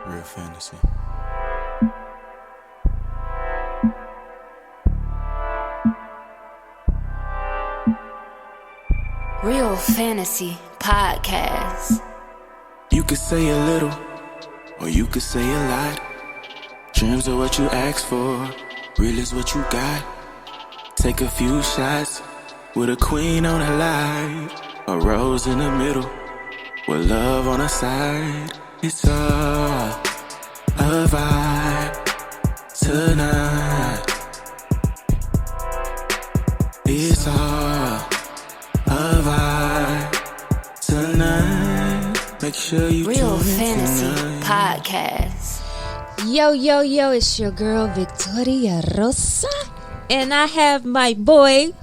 Real fantasy. Real Fantasy Podcast. You could say a little, or you could say a lot. Dreams are what you ask for, real is what you got. Take a few shots with a queen on the line, a rose in the middle, with love on the side. It's all a vibe tonight. It's all a vibe tonight. Make sure you Real tune in Fantasy tonight. Podcast. Yo, it's your girl Victoria Rosa, and I have my boy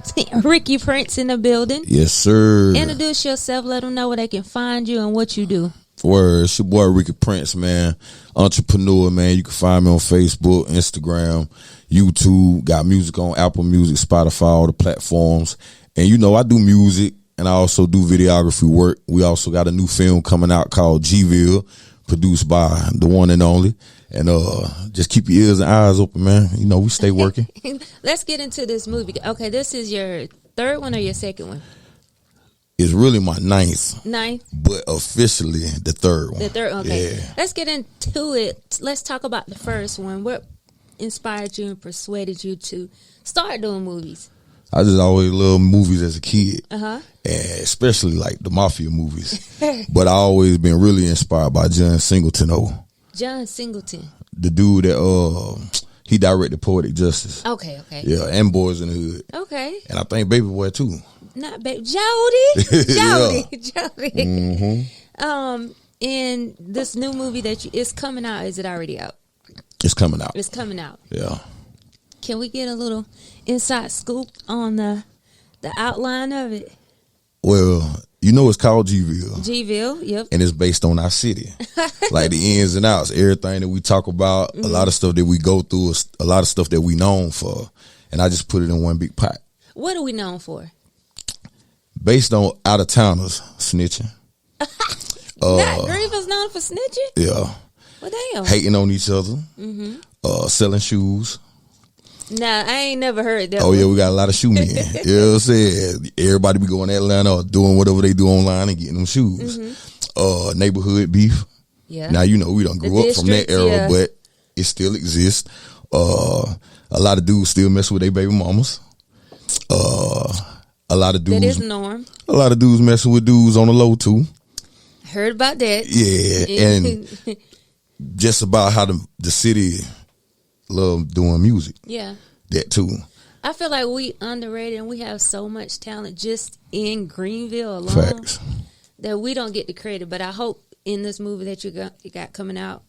Ricky Prince in the building. Yes, sir. Introduce yourself, let them know where they can find you and what you do. Word, it's your boy Ricky Prince, man. Entrepreneur, man. You can find me on Facebook, Instagram, YouTube. Got music on Apple Music, Spotify, all the platforms. And you know, I do music and I also do videography work. We also got a new film coming out called G-Ville, produced by the one and only. And just keep your ears and eyes open, man. You know, we stay working. Let's get into this movie. Okay, this is your third one or your second one? It's really my ninth, But officially the third one. the third, okay. Yeah. Let's get into it. Let's talk about the first one. What inspired you and persuaded you to start doing movies? I just always loved movies as a kid. Uh-huh. And especially like the mafia movies. But I always been really inspired by John Singleton, John Singleton. the dude that he directed Poetic Justice. Okay. Yeah, and Boys in the Hood. Okay. And I think Baby Boy too. Not baby. Jody. Yeah. Jody. Mm-hmm. In this new movie that it's coming out, is it already out? It's coming out. It's coming out. Yeah. Can we get a little inside scoop on the outline of it? Well, you know it's called G-Ville. G-Ville, yep. And it's based on our city. Like the ins and outs, everything that we talk about, a lot of stuff that we go through, a lot of stuff that we known for. And I just put it in one big pot. What are we known for? Based on out-of-towners snitching. Not Greenville's known for snitching? Yeah. Well, damn. Hating on each other. Selling shoes. Nah, I ain't never heard that Oh, one. yeah, we got a lot of shoe men. You know what I'm saying? Everybody be going to Atlanta or doing whatever they do online and getting them shoes. Neighborhood beef. Yeah. Now, you know, we don't grew up from that district, era, yeah. but it still exists. A lot of dudes still mess with their baby mamas. A lot of dudes. That is norm. A lot of dudes messing with dudes on the low, too. Heard about that. Yeah, and just about how the city love doing music. Yeah. That, too. I feel like we underrated and we have so much talent just in Greenville alone. Facts. That we don't get the credit, but I hope in this movie that you got coming out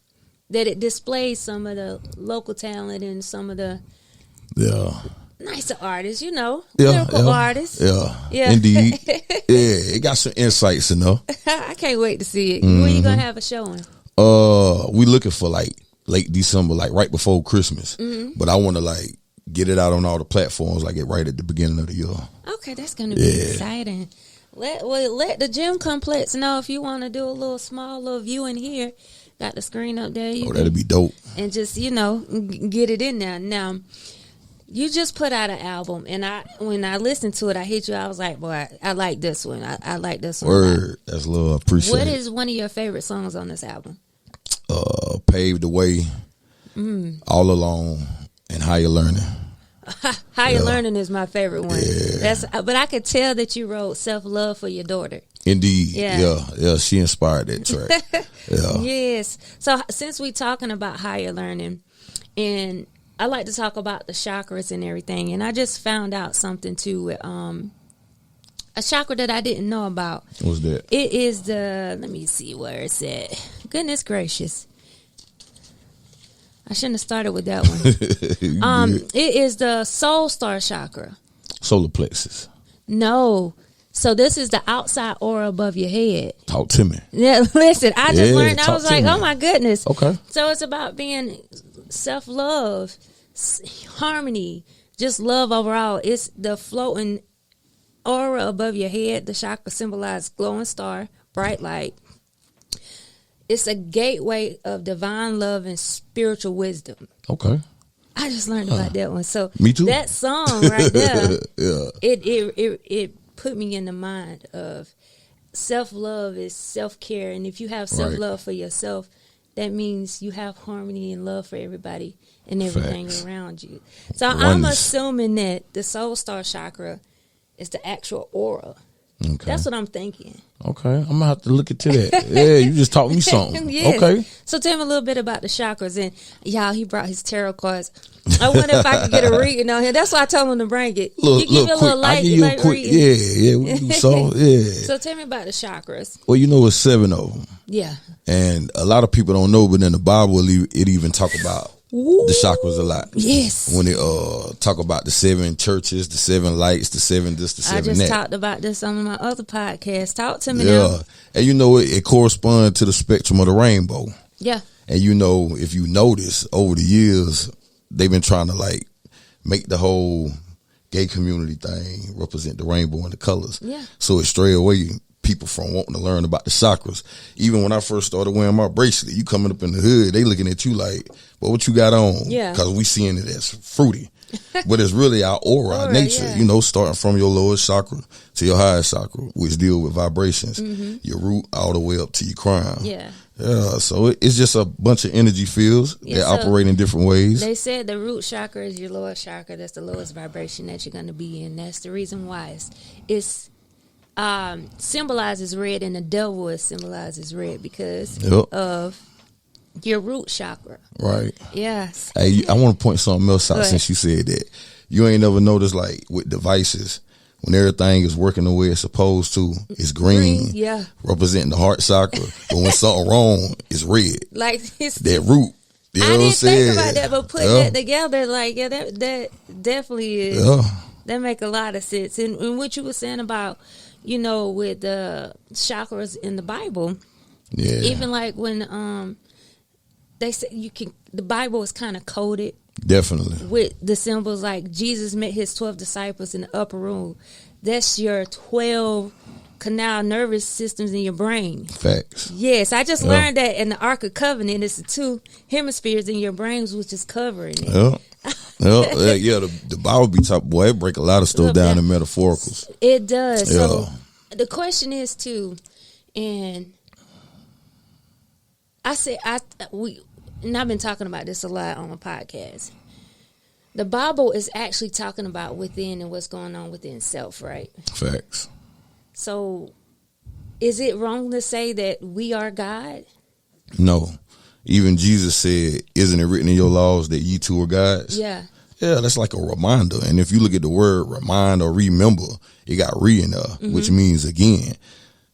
that it displays some of the local talent and some of the nicer artists, lyrical artists. Yeah, indeed. Yeah, it got some insights in there. I can't wait to see it. When you gonna have a showing? We looking for like late December, like right before Christmas. But I want to like get it out on all the platforms, like it right at the beginning of the year. Okay, that's gonna be exciting. Let the gym complex know if you want to do a little viewing here. Got the screen up there. That'd be dope. And just get it in there. Now, you just put out an album, and when I listened to it, I hit you. I was like, boy, I like this one. I like this one. Word, that's love. Appreciate it. What is one of your favorite songs on this album? Paved the Way, All Alone, and Higher Learning. Higher Learning is my favorite one. Yeah. But I could tell that you wrote Self Love for your daughter. Indeed. Yeah. Yeah, she inspired that track. Yeah. Yes. So since we're talking about higher learning, and I like to talk about the chakras and everything, and I just found out something too with a chakra that I didn't know about. What's that? It is let me see where it's at. Goodness gracious. I shouldn't have started with that one. It is the soul star chakra. Solar plexus. No. So this is the outside aura above your head. Talk to me. Yeah, listen, I just learned. I talk was to like, me. oh my goodness. Okay. So it's about being self-love, harmony, just love overall. It's the floating aura above your head. The chakra symbolizes glowing star, bright light. it's a gateway of divine love and spiritual wisdom. Okay. I just learned about that one. So Me too. that song right there, Yeah. it put me in the mind of self-love is self-care. And if you have self-love for yourself, that means you have harmony and love for everybody and everything around you. So I'm assuming that the soul star chakra is the actual aura. Okay. That's what I'm thinking. Okay. I'm going to have to look into that. Yeah, you just taught me something. Yes. Okay. So tell me a little bit about the chakras. And y'all, he brought his tarot cards. I wonder if I could get a reading on here. That's why I told him to bring it. Look, you give me a little light reading. Yeah, we do so. Yeah. So tell me about the chakras. Well, you know, it's 7 of them. Yeah. And a lot of people don't know, but in the Bible, it even talk about the chakras a lot. Yes. When they talk about the 7 churches, the 7 lights, the 7 this, the 7 that. I just talked about this on my other podcast. Talk to me Yeah. now. And you know, it corresponds to the spectrum of the rainbow. Yeah. And you know, if you notice over the years, they've been trying to like make the whole gay community thing represent the rainbow and the colors. Yeah. So it stray away people from wanting to learn about the chakras. Even when I first started wearing my bracelet, you coming up in the hood, they looking at you like, well, what you got on? Yeah. Because we seeing it as fruity. But it's really our aura, our nature, yeah. you know, starting from your lowest chakra to your highest chakra, which deal with vibrations, your root all the way up to your crown. Yeah. Yeah, so it's just a bunch of energy fields that so operate in different ways. They said the root chakra is your lowest chakra. That's the lowest vibration that you're going to be in. That's the reason why it's symbolizes red, and the devil is symbolizes red because of your root chakra. Right. Yes. Hey, I want to point something else out Go since you said that. You ain't never noticed, like, with devices, when everything is working the way it's supposed to, it's green, yeah, representing the heart chakra. But when something wrong, it's red. Like it's that root. You know I what I'm didn't saying? think about that, but putting that together, like, yeah, that definitely is. Yeah. That make a lot of sense. And what you were saying about, you know, with the chakras in the Bible, yeah, even like when they say the Bible is kind of coded. Definitely. With the symbols like Jesus met his 12 disciples in the upper room. That's your 12 canal nervous systems in your brain. Facts. Yes, I just learned that in the Ark of Covenant, it's the 2 hemispheres in your brains which is covering it. Yeah. The Bible be top, boy, it break a lot of stuff down in metaphoricals. It does. Yeah. So the question is too, and and I've been talking about this a lot on the podcast. The Bible is actually talking about within and what's going on within self, right? Facts. So, is it wrong to say that we are God? No. Even Jesus said, isn't it written in your laws that ye two are gods? Yeah. Yeah, that's like a reminder. And if you look at the word remind or remember, it got re in there, which means again.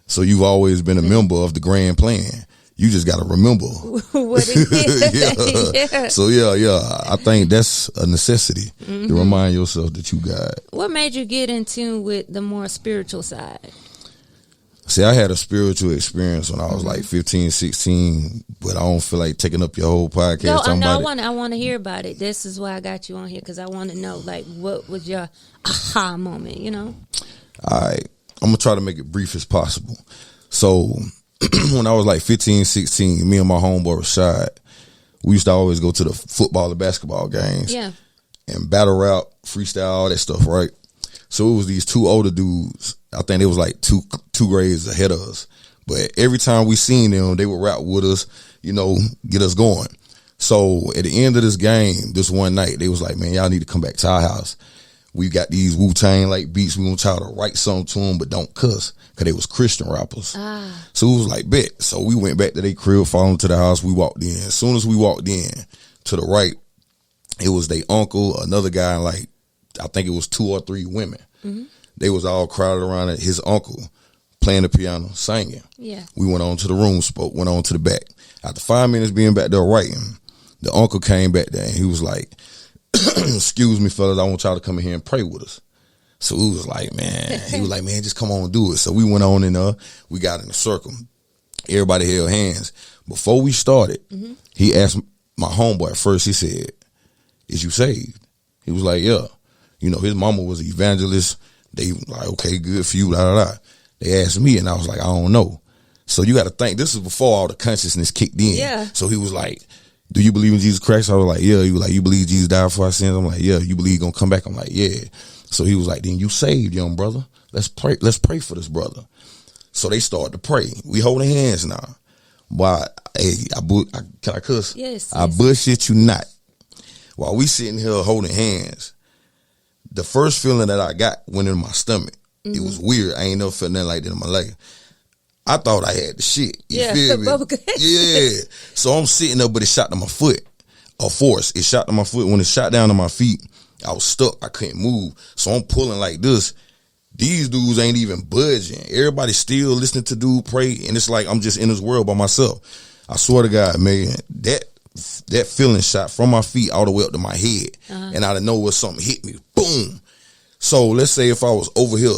So you've always been a member of the grand plan. You just got to remember what it is. Yeah. So I think that's a necessity to remind yourself that you God. What made you get in tune with the more spiritual side? See, I had a spiritual experience when I was like 15, 16, but I don't feel like taking up your whole podcast. I want to hear about it. This is why I got you on here, because I want to know, like, what was your aha moment, you know? All right. I'm going to try to make it brief as possible. So when I was like 15, 16, me and my homeboy Rashad, we used to always go to the football and basketball games. Yeah. And battle rap, freestyle, all that stuff, right? So it was these 2 older dudes. I think they was like two grades ahead of us. But every time we seen them, they would rap with us, you know, get us going. So at the end of this game, this one night, they was like, man, y'all need to come back to our house. We got these Wu-Tang like beats. We want y'all to write something to them, but don't cuss, because they was Christian rappers. So it was like, bet. So we went back to their crib, followed to the house. We walked in. As soon as we walked in, to the right, it was their uncle, another guy, and like, I think it was 2 or 3 women. They was all crowded around his uncle, playing the piano, singing. Yeah. We went on to the room, went on to the back. After 5 minutes being back there writing, the uncle came back there and he was like, excuse me, fellas, I want y'all to come in here and pray with us. So we was like, man, he was like, man, just come on and do it. So we went on and we got in a circle. Everybody held hands. Before we started, he asked my homeboy at first, he said, is you saved? He was like, yeah. You know, his mama was an evangelist. They like, okay, good for you, blah, blah, blah. They asked me and I was like, I don't know. So you got to think, this is before all the consciousness kicked in. Yeah. So he was like, do you believe in Jesus Christ? I was like, yeah. He was like, you believe Jesus died for our sins? I'm like, yeah. You believe he gonna come back? I'm like, yeah. So he was like, then you saved, young brother. Let's pray for this brother. So they started to pray. We holding hands now. But hey, can I cuss? Yes. I bullshit you not. While we sitting here holding hands, the first feeling that I got went in my stomach. It was weird. I ain't never felt nothing like that in my life. I thought I had the shit. You feel me? Yeah. So I'm sitting there, but it shot to my foot. A force. It shot to my foot. When it shot down to my feet, I was stuck. I couldn't move. So I'm pulling like this. These dudes ain't even budging. Everybody still listening to dude pray, and it's like I'm just in this world by myself. I swear to God, man, that feeling shot from my feet all the way up to my head, and out of nowhere something hit me. Boom. So let's say if I was over here,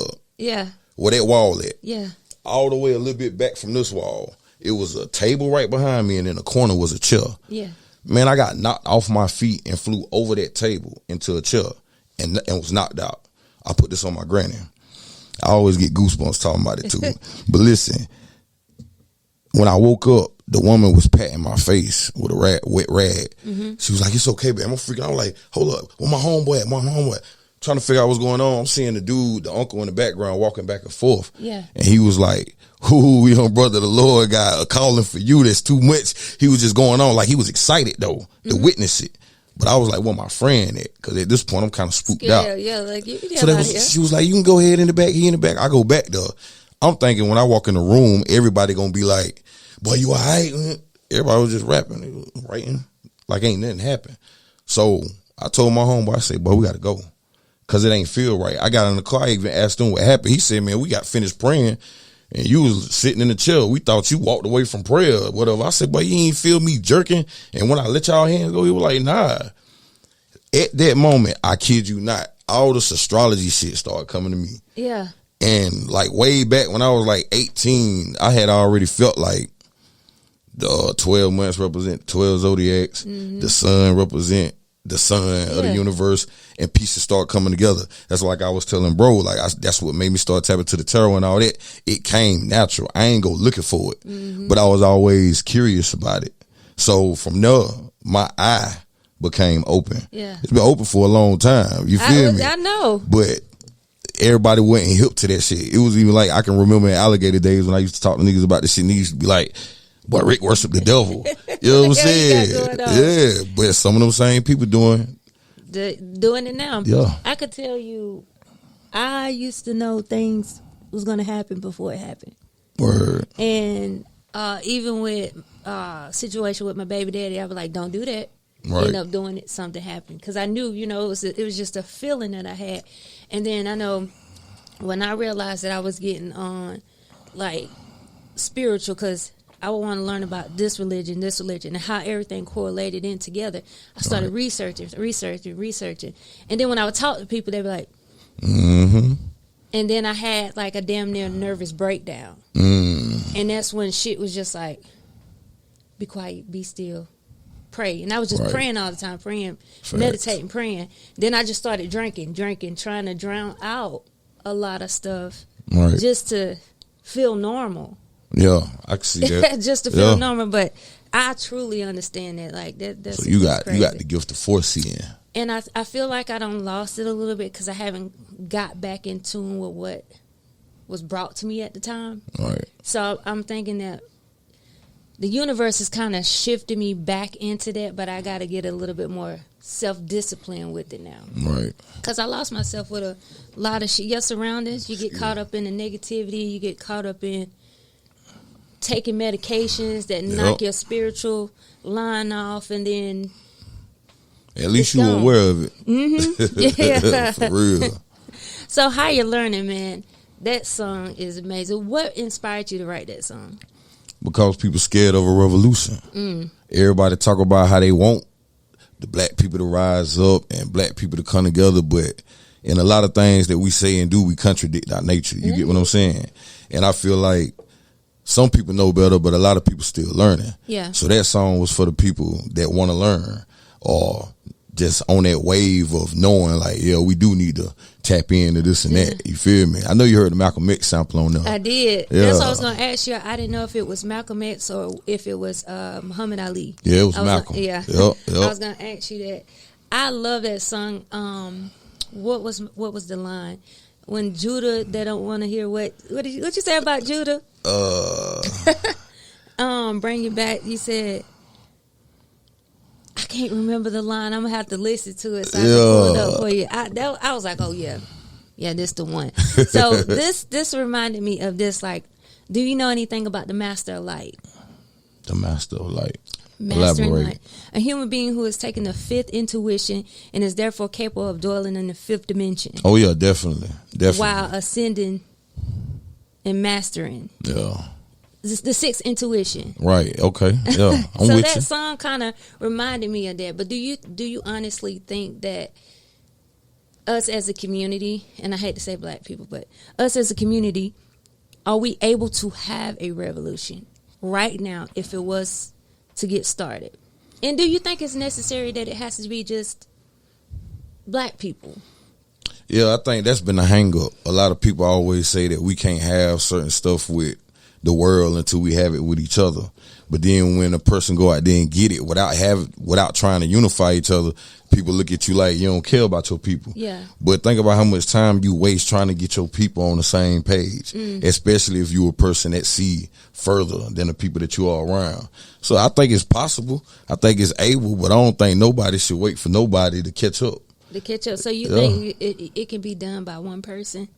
where that wall at, all the way a little bit back from this wall, it was a table right behind me, and in the corner was a chair. Yeah. Man, I got knocked off my feet and flew over that table into a chair and was knocked out. I put this on my granny. I always get goosebumps talking about it too. But listen, when I woke up, the woman was patting my face with a wet rag. She was like, it's okay, babe. I'm freaking out. I'm like, hold up. Where my homeboy at? My homeboy. Trying to figure out what's going on. I'm seeing the uncle in the background walking back and forth. Yeah. And he was like, ooh, young brother, the Lord got a calling for you. That's too much. He was just going on. Like, he was excited, though, to witness it. But I was like, where my friend at? Because at this point, I'm kind of spooked out. Yeah, like, you can so she was like, you can go ahead in the back. He in the back. I go back there. I'm thinking when I walk in the room, everybody going to be like, boy, you all right? Everybody was just rapping, writing, like ain't nothing happened. So I told my homeboy, I said, boy, we got to go. Because it ain't feel right. I got in the car, I even asked him what happened. He said, man, we got finished praying, and you was sitting in the chair. We thought you walked away from prayer or whatever. I said, but you ain't feel me jerking? And when I let y'all hands go, he was like, nah. At that moment, I kid you not, all this astrology shit started coming to me. Yeah. And like way back when I was like 18, I had already felt like the 12 months represent 12 zodiacs. The sun represent the sun of the universe, and pieces start coming together. That's like I was telling bro, like that's what made me start tapping to the tarot and all that. It came natural. I ain't go looking for it, but I was always curious about it. So from there, my eye became open. Yeah, it's been open for a long time. You feel me? I know, but everybody went and hip to that shit. It was even like I can remember in alligator days when I used to talk to niggas about this shit. And they used to be like, boy, Rick worship the devil. You know what I'm saying? Yeah, but some of them same people doing it now. Yeah. I could tell you, I used to know things was going to happen before it happened. Word. And even with situation with my baby daddy, I was like, don't do that. Right. End up doing it, something happened. Because I knew, it was just a feeling that I had. And then I know when I realized that I was getting on, like, spiritual, because I would want to learn about this religion, and how everything correlated in together. I started researching. And then when I would talk to people, they'd be like, and then I had like a damn near nervous breakdown. And that's when shit was just like, be quiet, be still, pray. And I was just praying all the time, meditating, praying. Then I just started drinking, trying to drown out a lot of stuff just to feel normal. Yeah, I can see that. Just to feel normal, but I truly understand that. Like that's so you got the gift of foreseeing. And I feel like I done lost it a little bit because I haven't got back in tune with what was brought to me at the time. Right. So I'm thinking that the universe has kind of shifted me back into that, but I got to get a little bit more self-discipline with it now. Right. Because I lost myself with a lot of shit. Your surroundings, you get caught up in the negativity, you get caught up in taking medications that knock your spiritual line off, and then at least you were aware of it. Yeah. For real. So how you learning, man? That song is amazing. What inspired you to write that song? Because people scared of a revolution. Everybody talk about how they want the black people to rise up and black people to come together, but in a lot of things that we say and do, we contradict our nature. You get what I'm saying? And I feel like some people know better, but a lot of people still learning. Yeah. So that song was for the people that want to learn, or just on that wave of knowing like, yeah, we do need to tap into this and that. You feel me? I know you heard the Malcolm X sample on there. I did. Yeah. That's what I was going to ask you. I didn't know if it was Malcolm X or if it was Muhammad Ali. Yeah, it was Malcolm. Yeah. Yep. I was going to ask you that. I love that song. What was the line? When Judah, they don't want to hear what did you say about Judah? Bring it back. You said, I can't remember the line. I'm gonna have to listen to it so I can pull it up for you. I was like, oh yeah, this the one. So this reminded me of this. Like, do you know anything about the Master of Light? The Master of Light. Mastering Elaborate. light. A human being who has taken the fifth intuition and is therefore capable of dwelling in the fifth dimension. Oh yeah, definitely. While ascending and mastering. Yeah. The sixth intuition. Right. Okay. Yeah. I'm So with that you. song kind of reminded me of that. But do you honestly think that us as a community, and I hate to say black people, but us as a community, are we able to have a revolution right now if it was to get started? And do you think it's necessary that it has to be just black people? Yeah, I think that's been a hang up. A lot of people always say that we can't have certain stuff with the world until we have it with each other. But then when a person go out there and get it without trying to unify each other, people look at you like you don't care about your people. Yeah. But think about how much time you waste trying to get your people on the same page, especially if you're a person that see further than the people that you are around. So I think it's possible. I think it's able, but I don't think nobody should wait for nobody to catch up. So you think it can be done by one person?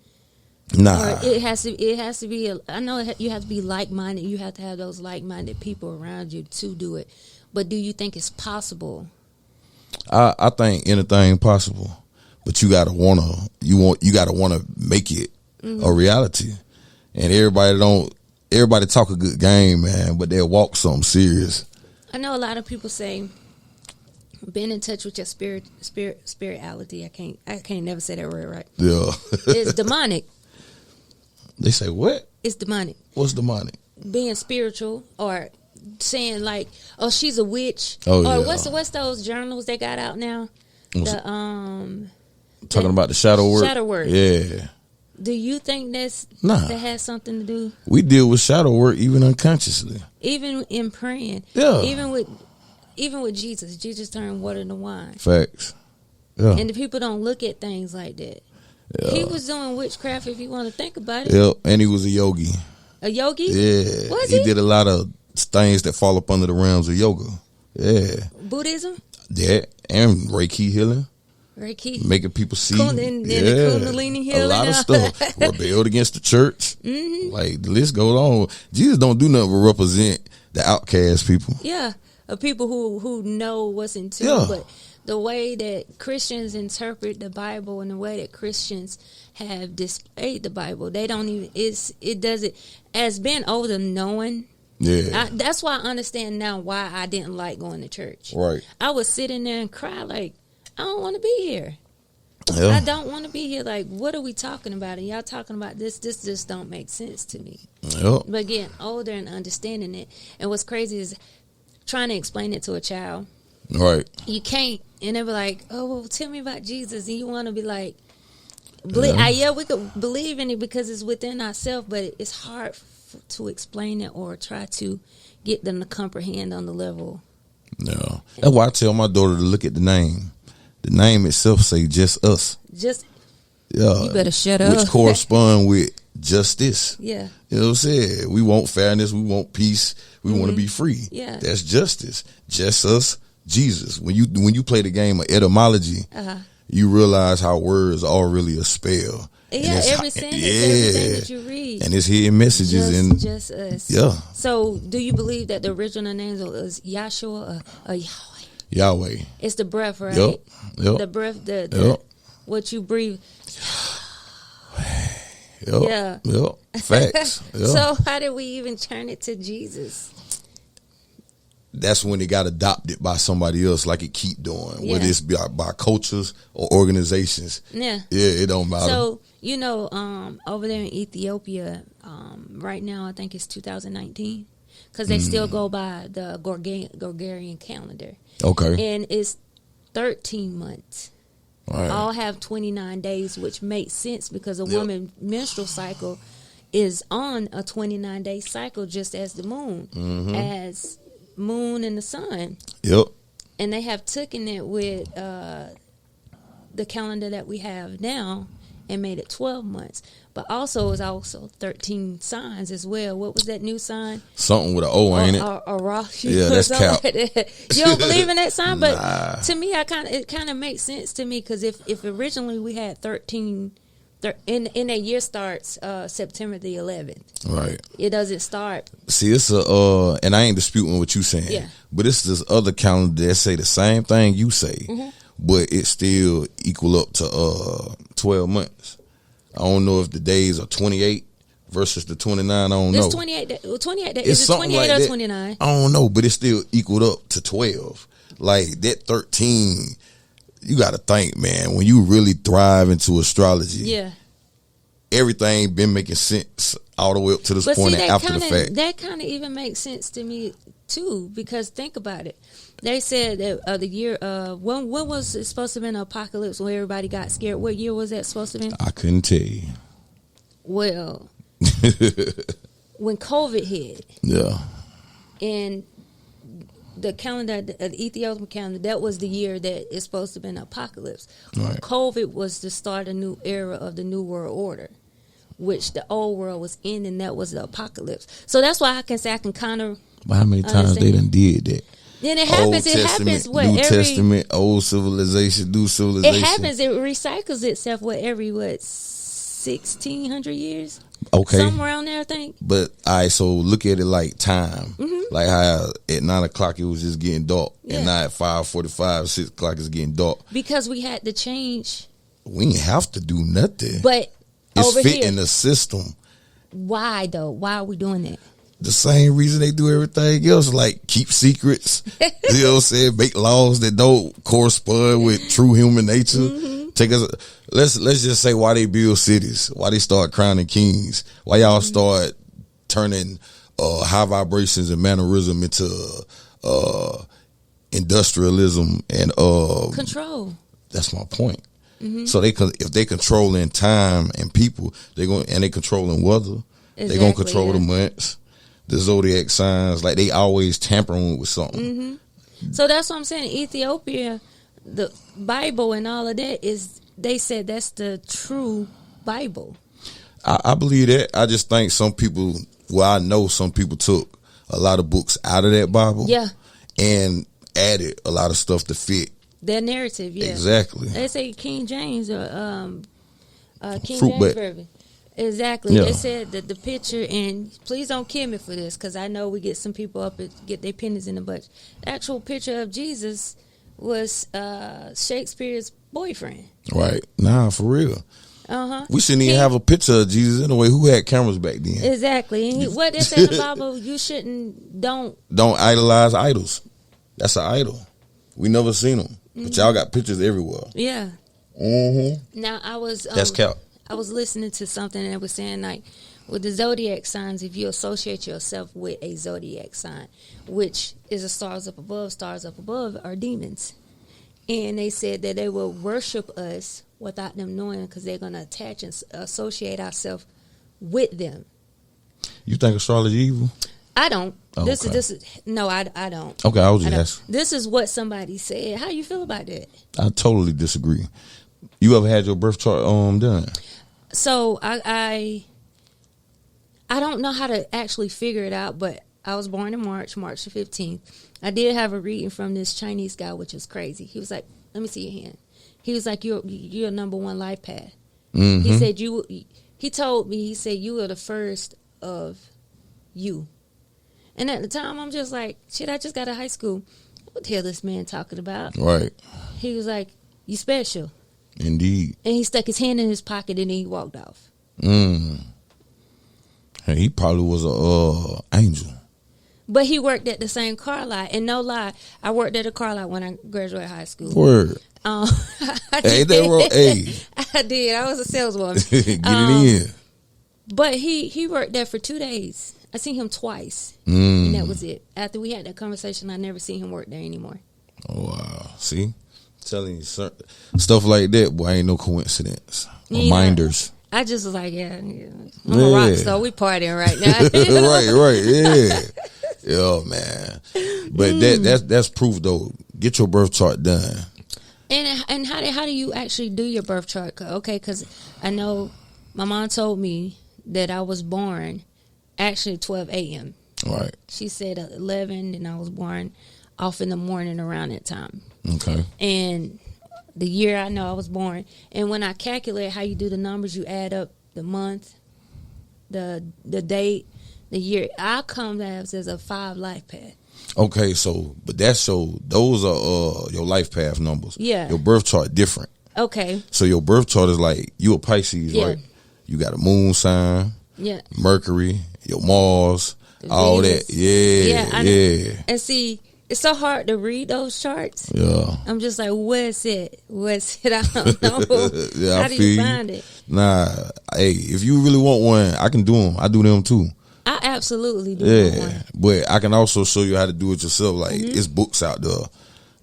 Nah. Or it has to be. I know you have to be like-minded. You have to have those like-minded people around you to do it. But do you think it's possible? I think anything possible, but you gotta wanna make it a reality. And everybody talk a good game, man, but they'll walk something serious. I know a lot of people say, being in touch with your spirituality. I can't never say that word right. Yeah. It's demonic. They say what? It's demonic. What's demonic? Being spiritual or saying like, oh, she's a witch. Oh, or yeah. what's those journals they got out now? Talking about the shadow work. Shadow work. Yeah. Do you think that has something to do? We deal with shadow work even unconsciously. Even in praying. Yeah. Even with Jesus. Jesus turned water into wine. Facts. Yeah. And the people don't look at things like that. Yeah. He was doing witchcraft if you want to think about it. Yep. And he was a yogi. A yogi? Yeah. Was he? He did a lot of things that fall up under the realms of yoga. Yeah. Buddhism? That and Reiki healing. Reiki. Making people see. The Kundalini healing. A lot of stuff. Rebelled against the church. Mm-hmm. Like, the list goes on. Jesus don't do nothing but represent the outcast people. Yeah. Of people who know what's in tune. Yeah. But the way that Christians interpret the Bible and the way that Christians have displayed the Bible, they don't even, it doesn't, as being older, knowing. Yeah. That's why I understand now why I didn't like going to church. Right. I was sitting there and cry like, I don't want to be here. Yeah. I don't want to be here. Like, what are we talking about? And y'all talking about this just don't make sense to me. Yep. But getting older and understanding it. And what's crazy is trying to explain it to a child. Right. You can't. And they be like, oh, well, tell me about Jesus. And you want to be like, yeah, we could believe in it because it's within ourselves, but it's hard to explain it or try to get them to comprehend on the level. Yeah. That's why I tell my daughter to look at the name. The name itself say just us. You better shut up. Which correspond with justice. Yeah. You know what I'm saying? We want fairness. We want peace. We want to be free. Yeah. That's justice. Just us, Jesus. When you play the game of etymology, you realize how words are really a spell. Yeah, every sentence, everything that you read. And it's hidden messages. Just us. Yeah. So, do you believe that the original name was Yahshua or Yahweh? Yahweh. It's the breath, right? Yep. The breath, what you breathe. Yep. Yeah. Yep. Facts. Yep. So, how did we even turn it to Jesus? That's when it got adopted by somebody else, like it keep doing, Yeah. whether it's by cultures or organizations. Yeah. Yeah, it don't matter. So, over there in Ethiopia, right now, I think it's 2019, because they still go by the Gregorian calendar. Okay. And it's 13 months. Right. All have 29 days, which makes sense because a woman's menstrual cycle is on a 29-day cycle, just as the moon, as moon and the sun. Yep. And they have taken it with the calendar that we have now and made it 12 months. But also, it's also 13 signs as well. What was that new sign? Something with an O, ain't it? Yeah, that's Cap. Like that. You don't believe in that sign? But to me, it kind of makes sense to me because if originally we had 13, in a year starts September the 11th. Right. It doesn't start. See, it's and I ain't disputing what you saying. Yeah. But it's this other calendar that say the same thing you say, but it still equal up to 12 months. I don't know if the days are 28 versus the 29. I don't know. It's 28. 28. It's Is it something 28 like or that. 29? I don't know, but it's still equaled up to 12. Like that 13, you got to think, man, when you really thrive into astrology, Yeah. everything been making sense all the way up to this But point see, and after the fact. that kind of even makes sense to me too, because think about it. They said that the year when was it supposed to be an apocalypse when everybody got scared? What year was that supposed to be? I couldn't tell you. Well, when COVID hit Yeah. and the calendar, the Ethiopian calendar, that was the year that it's supposed to be an apocalypse. Right. COVID was to start a new era of the New World Order, which the old world was in, and that was the apocalypse. So that's why I can say I can kind of. But how many times they done did that? Then it Old happens. Testament, What New every Testament, old civilization, new civilization. it happens. It recycles itself. Every 1,600 years? Okay. Somewhere around there, I think. But all right, so look at it like time. Mm-hmm. Like how at 9 o'clock it was just getting dark, Yeah. and now at 5:45, 6 o'clock it's getting dark. Because we had to change, We ain't have to do nothing. but It's over fitting here, the system. why though? Why are we doing that? The same reason they do everything else, like keep secrets. You know what I'm saying? Make laws that don't correspond with true human nature. Mm-hmm. Take us. Let's just say why they build cities, why they start crowning kings, why y'all start turning high vibrations and mannerism into industrialism and Control. that's my point. So if they controlling time and people, they controlling weather. They gonna Exactly, control the months, the zodiac signs. Like they always tampering with something. So that's what I'm saying. Ethiopia, the Bible and all of that they said that's the true Bible. I believe that. I just think some people. Well, I know some people took a lot of books out of that Bible. Yeah. And added a lot of stuff to fit. Their narrative, yeah. Exactly. They say King James or King Fruit James bat. Version. Exactly. Yeah. They said that the picture, and please don't kill me for this, because I know we get some people up and get their pennies in the butt. The actual picture of Jesus was Shakespeare's boyfriend. Right. Nah, for real. Uh-huh. We shouldn't even have a picture of Jesus anyway. Who had cameras back then? Exactly. And what they say in the Bible, you don't idolize idols. That's an idol. We never seen them. But y'all got pictures everywhere. Yeah. Mm-hmm. Now I was That's cap. I was listening to something and it was saying like with the zodiac signs, if you associate yourself with a zodiac sign, which is a stars up above are demons. And they said that they will worship us without them knowing because they're going to attach and associate ourselves with them. You think astrology evil? I don't. Oh, This okay. is no, I don't. Okay, I was I just don't. asking. This is what somebody said. How you feel about that? I totally disagree. You ever had your birth chart done? So I don't know how to actually figure it out, but I was born in March the 15th. I did have a reading from this Chinese guy, which is crazy. He was like, "Let me see your hand." He was like, "You're number one life path." Mm-hmm. He said he told me, he said you are the first of you. And at the time, I'm just like, shit, I just got out of high school. What the hell this man talking about? Right. He was like, you special. Indeed. And he stuck his hand in his pocket and then he walked off. Hey, he probably was a angel. But he worked at the same car lot. And no lie, I worked at a car lot when I graduated high school. Word. I Hey, did. that wrong. Hey, I did. I was a saleswoman. get it in. But he worked there for 2 days. I seen him twice. And that was it. After we had that conversation, I never seen him work there anymore. Oh, wow. See? Telling you stuff like that, boy, ain't no coincidence. Reminders. I just was like, I'm a rock star. We partying right now. right, yeah. Yeah, man. But that's proof though. Get your birth chart done. And how do you actually do your birth chart? Okay, because I know my mom told me that I was born actually 12 a.m. Right. She said 11, and I was born off in the morning around that time. Okay. And the year I know I was born, and when I calculate how you do the numbers, you add up the month, the date, the year. I come as a 5 life path. Okay, but those are your life path numbers. Yeah. Your birth chart different. Okay. So your birth chart is like you a Pisces, right? You got a moon sign. Yeah. Mercury, your Mars, all Venus. that. Yeah. And see, it's so hard to read those charts. Yeah. I'm just like, where's it? I don't know. Yeah, How do you find it? Nah, hey, if you really want one, I can do them. I do them too. I absolutely do. Yeah, but I can also show you how to do it yourself. Like, it's books out there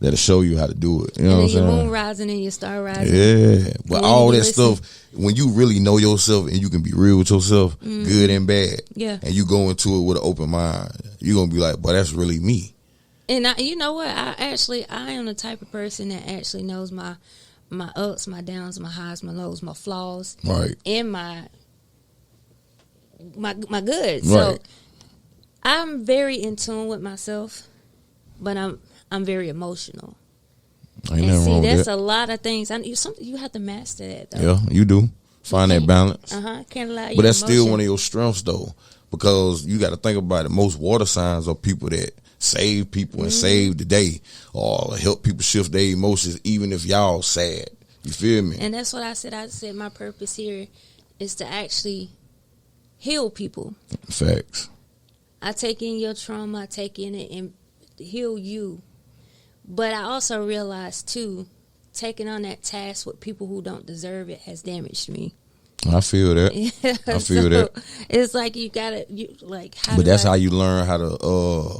that'll show you how to do it. You know what I'm saying? Your moon rising and your star rising. Yeah, but all that stuff, when you really know yourself and you can be real with yourself, good and bad, and you go into it with an open mind, you're going to be like, boy, that's really me. And you know what? I am the type of person that actually knows my ups, my downs, my highs, my lows, my flaws, right, and my goods. Right. So I'm very in tune with myself, but I'm very emotional. Ain't nothing wrong with that's that. a lot of things. You have to master that, though. Yeah, you do. Find that balance. Can't allow your But that's emotion. still one of your strengths, though, because you got to think about it. Most water signs are people that save people and save the day or help people shift their emotions, even if y'all sad. You feel me? And that's what I said. I said my purpose here is to actually heal people. Facts. I take in your trauma, I take in it and heal you. But I also realized, too, taking on that task with people who don't deserve it has damaged me. I feel that. I feel that. It's like you gotta, but that's how you learn how to.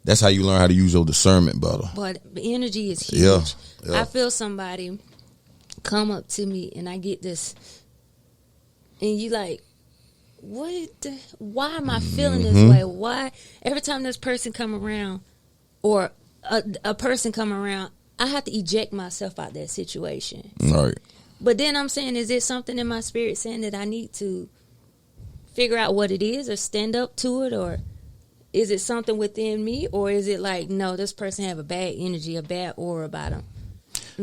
That's how you learn how to use your discernment better. But the energy is huge. Yeah. I feel somebody come up to me and I get this, and you like, why am I feeling this way? Why every time this person come around or a person come around, I have to eject myself out that situation. Right. But then I'm saying, is it something in my spirit saying that I need to figure out what it is or stand up to it, or is it something within me, or is it like, no, this person have a bad energy, a bad aura about them?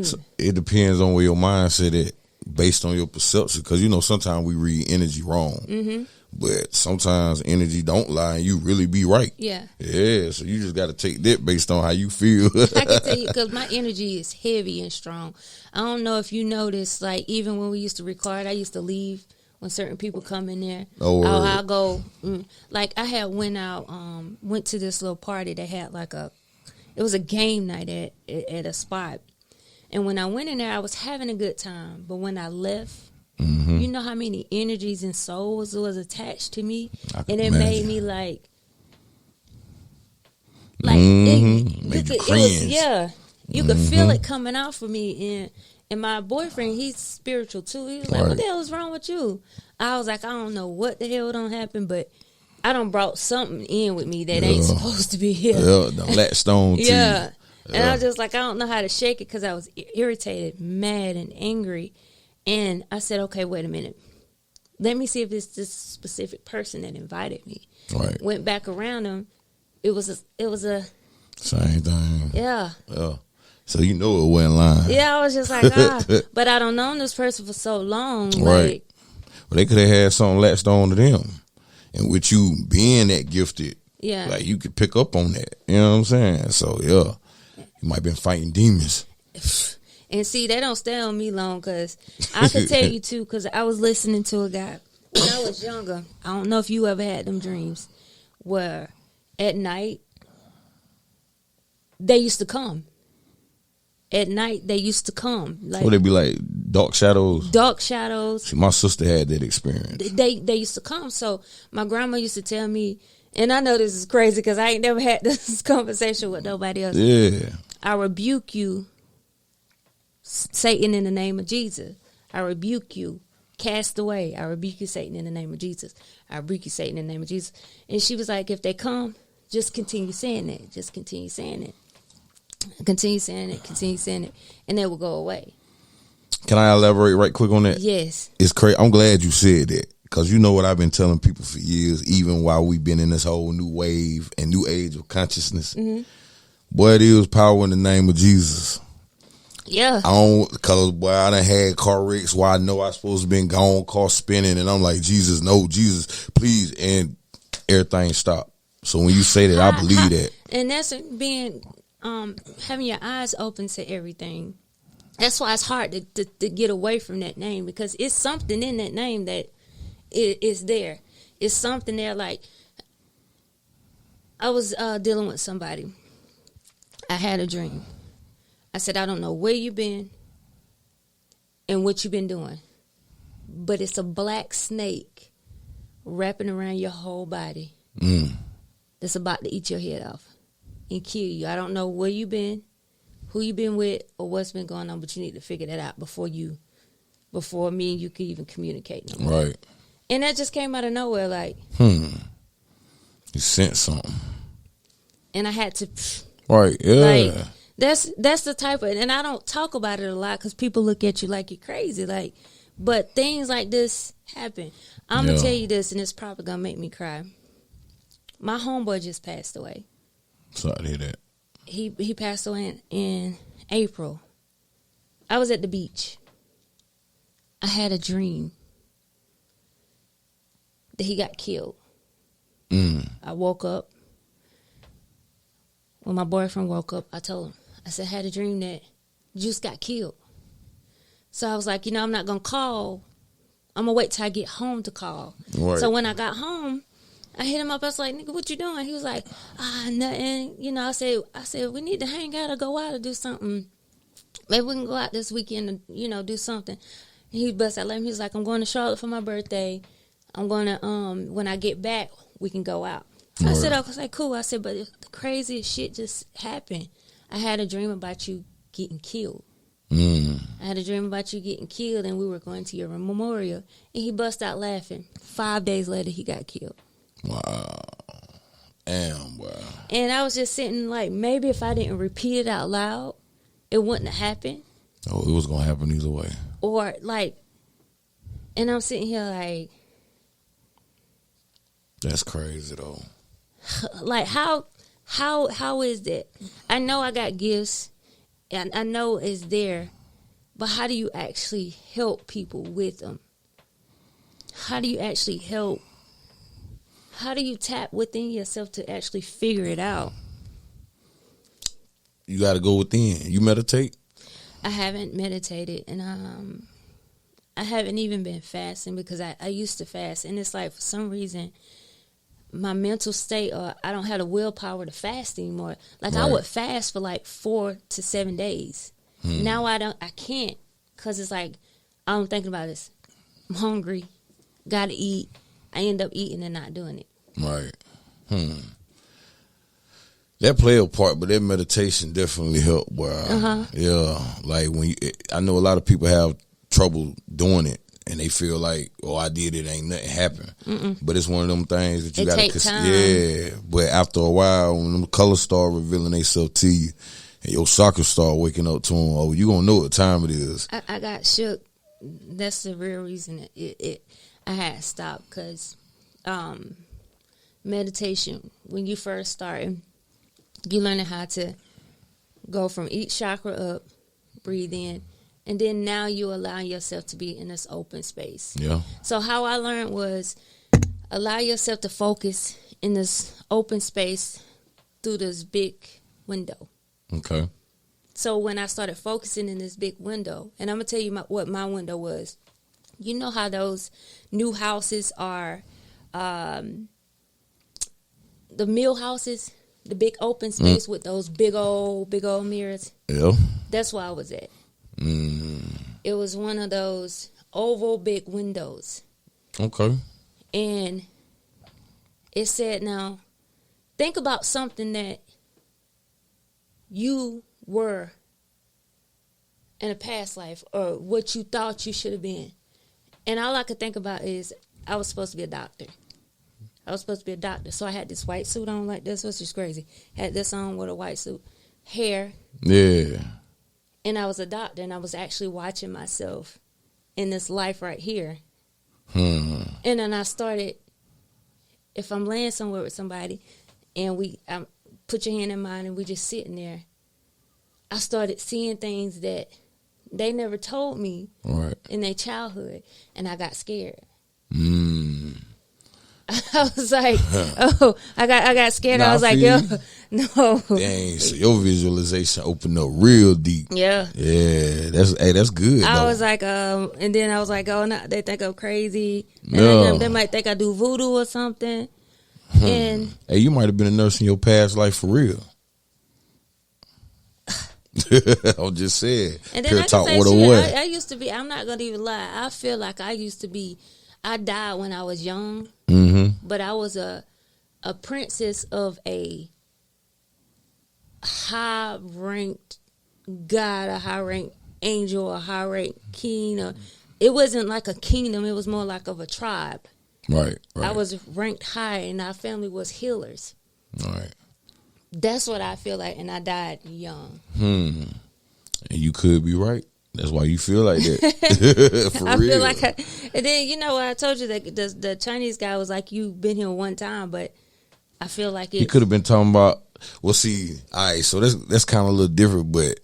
So it depends on where your mindset is based on your perception, because sometimes we read energy wrong, but sometimes energy don't lie and you really be right. Yeah, so you just got to take that based on how you feel. I can tell you, because my energy is heavy and strong. I don't know if you noticed, like, even when we used to record, I used to leave when certain people come in there. I'll go, like, I had went to this little party that had it was a game night at a spot. And when I went in there, I was having a good time. But when I left, you know how many energies and souls was attached to me? And it made me you could feel it coming out for me. And my boyfriend, he's spiritual too. He was like, what the hell is wrong with you? I was like, I don't know what the hell don't happen, but I done brought something in with me that ain't supposed to be here. Yeah, the latched on to you. And I was just like, I don't know how to shake it, because I was irritated, mad, and angry. And I said, okay, wait a minute. Let me see if it's this specific person that invited me. Right. Went back around him. It was a same thing. Yeah. So it wasn't lying. Yeah, I was just like, but I don't know this person for so long. Right. Well, they could have had something latched on to them. And with you being that gifted, like, you could pick up on that. You know what I'm saying? So, you might have been fighting demons. And see, they don't stay on me long, because I could tell you, too, because I was listening to a guy when I was younger. I don't know if you ever had them dreams where at night they used to come. At night, they used to come. Like, would they be like dark shadows? Dark shadows. See, my sister had that experience. They used to come. So my grandma used to tell me, and I know this is crazy because I ain't never had this conversation with nobody else. Yeah. I rebuke you Satan, in the name of Jesus. I rebuke you. Cast away. I rebuke you, Satan, in the name of Jesus. I rebuke you, Satan, in the name of Jesus. And she was like, if they come, just continue saying it. Just continue saying it. Continue saying it. Continue saying it. And they will go away. Can I elaborate right quick on that? Yes. It's crazy. I'm glad you said that. Because you know what I've been telling people for years, even while we've been in this whole new wave and new age of consciousness. Mm-hmm. Boy, it is power in the name of Jesus. Yeah. Because boy, I done had car wrecks where I know I supposed to been gone, car spinning, and I'm like, Jesus, no, Jesus, please. And everything stopped. So when you say that, I believe that. And that's being, having your eyes open to everything. That's why it's hard to get away from that name, because it's something in that name that is there. It's something there. Like, I was dealing with somebody. I had a dream. I said, I don't know where you've been and what you've been doing, but it's a black snake wrapping around your whole body that's about to eat your head off and kill you. I don't know where you've been, who you've been with, or what's been going on, but you need to figure that out before me and you can even communicate no more. Right. And that just came out of nowhere, like. You sent something. And I had to. Right, yeah. Like, that's the type of, and I don't talk about it a lot because people look at you like you're crazy. Like, but things like this happen. I'm going to tell you this, and it's probably going to make me cry. My homeboy just passed away. Sorry to hear that. He passed away in April. I was at the beach. I had a dream that he got killed. I woke up. When my boyfriend woke up, I told him, I said, I had a dream that Juice got killed. So I was like, I'm not going to call. I'm going to wait till I get home to call. Right. So when I got home, I hit him up. I was like, nigga, what you doing? He was like, nothing. I said, we need to hang out or go out or do something. Maybe we can go out this weekend and, do something. And he bust out laughing. He was like, I'm going to Charlotte for my birthday. I'm going to, when I get back, we can go out. Right. I said, I was like, cool. I said, but the craziest shit just happened. I had a dream about you getting killed. I had a dream about you getting killed, and we were going to your memorial. And he bust out laughing. 5 days later, he got killed. Wow. Damn, wow. And I was just sitting like, maybe if I didn't repeat it out loud, it wouldn't have happened. Oh, it was going to happen either way. Or like, and I'm sitting here like. That's crazy, though. Like, how is that? I know I got gifts, and I know it's there, but how do you actually help people with them? How do you actually help? How do you tap within yourself to actually figure it out? You got to go within. You meditate? I haven't meditated, and I haven't even been fasting, because I used to fast, and it's like for some reason my mental state, or I don't have the willpower to fast anymore. Like, right. I would fast for like 4 to 7 days. Now I can't, because it's like, all I'm thinking about is, I'm hungry, gotta eat. I end up eating and not doing it. Right. That play a part, but that meditation definitely helped, boy. Yeah. Like, I know a lot of people have trouble doing it, and they feel like, oh, I did it, ain't nothing happened. But it's one of them things that you got to, yeah. But after a while, when them colors start revealing themselves to you, and your chakras start waking up to them, oh, you gonna know what time it is. I got shook. That's the real reason I had stopped, because meditation, when you first start, you learning how to go from each chakra up, breathe in. And then now you allow yourself to be in this open space. Yeah. So how I learned was allow yourself to focus in this open space through this big window. Okay. So when I started focusing in this big window, and I'm going to tell you what my window was. You know how those new houses are, the mill houses, the big open space with those big old mirrors? Yeah. That's where I was at. It was one of those oval big windows. Okay. And it said, now, think about something that you were in a past life or what you thought you should have been. And all I could think about is I was supposed to be a doctor. So I had this white suit on like this, which is crazy. Had this on with a white suit, hair. Yeah. And I was a doctor, and I was actually watching myself in this life right here. And then I started, if I'm laying somewhere with somebody, and I put your hand in mine, and we just sitting there, I started seeing things that they never told me in their childhood, and I got scared. I was like, I got scared. I was like, yo, no. Dang, so your visualization opened up real deep. Yeah. Yeah, that's good. I though. was like, and then I was like, oh, no, they think I'm crazy. And they might think I do voodoo or something. And hey, you might have been a nurse in your past life for real. I'm just saying. And then I used to be, I'm not going to even lie. I feel like I used to be, I died when I was young, but I was a princess of a high-ranked god, a high-ranked angel, a high-ranked king. It wasn't like a kingdom. It was more like of a tribe. Right. I was ranked high, and our family was healers. Right. That's what I feel like, and I died young. And you could be right. That's why you feel like that. For I real. feel like and then, I told you that the Chinese guy was like, you've been here one time, but I feel like he could have been talking about, well, see, all right, so that's kind of a little different, but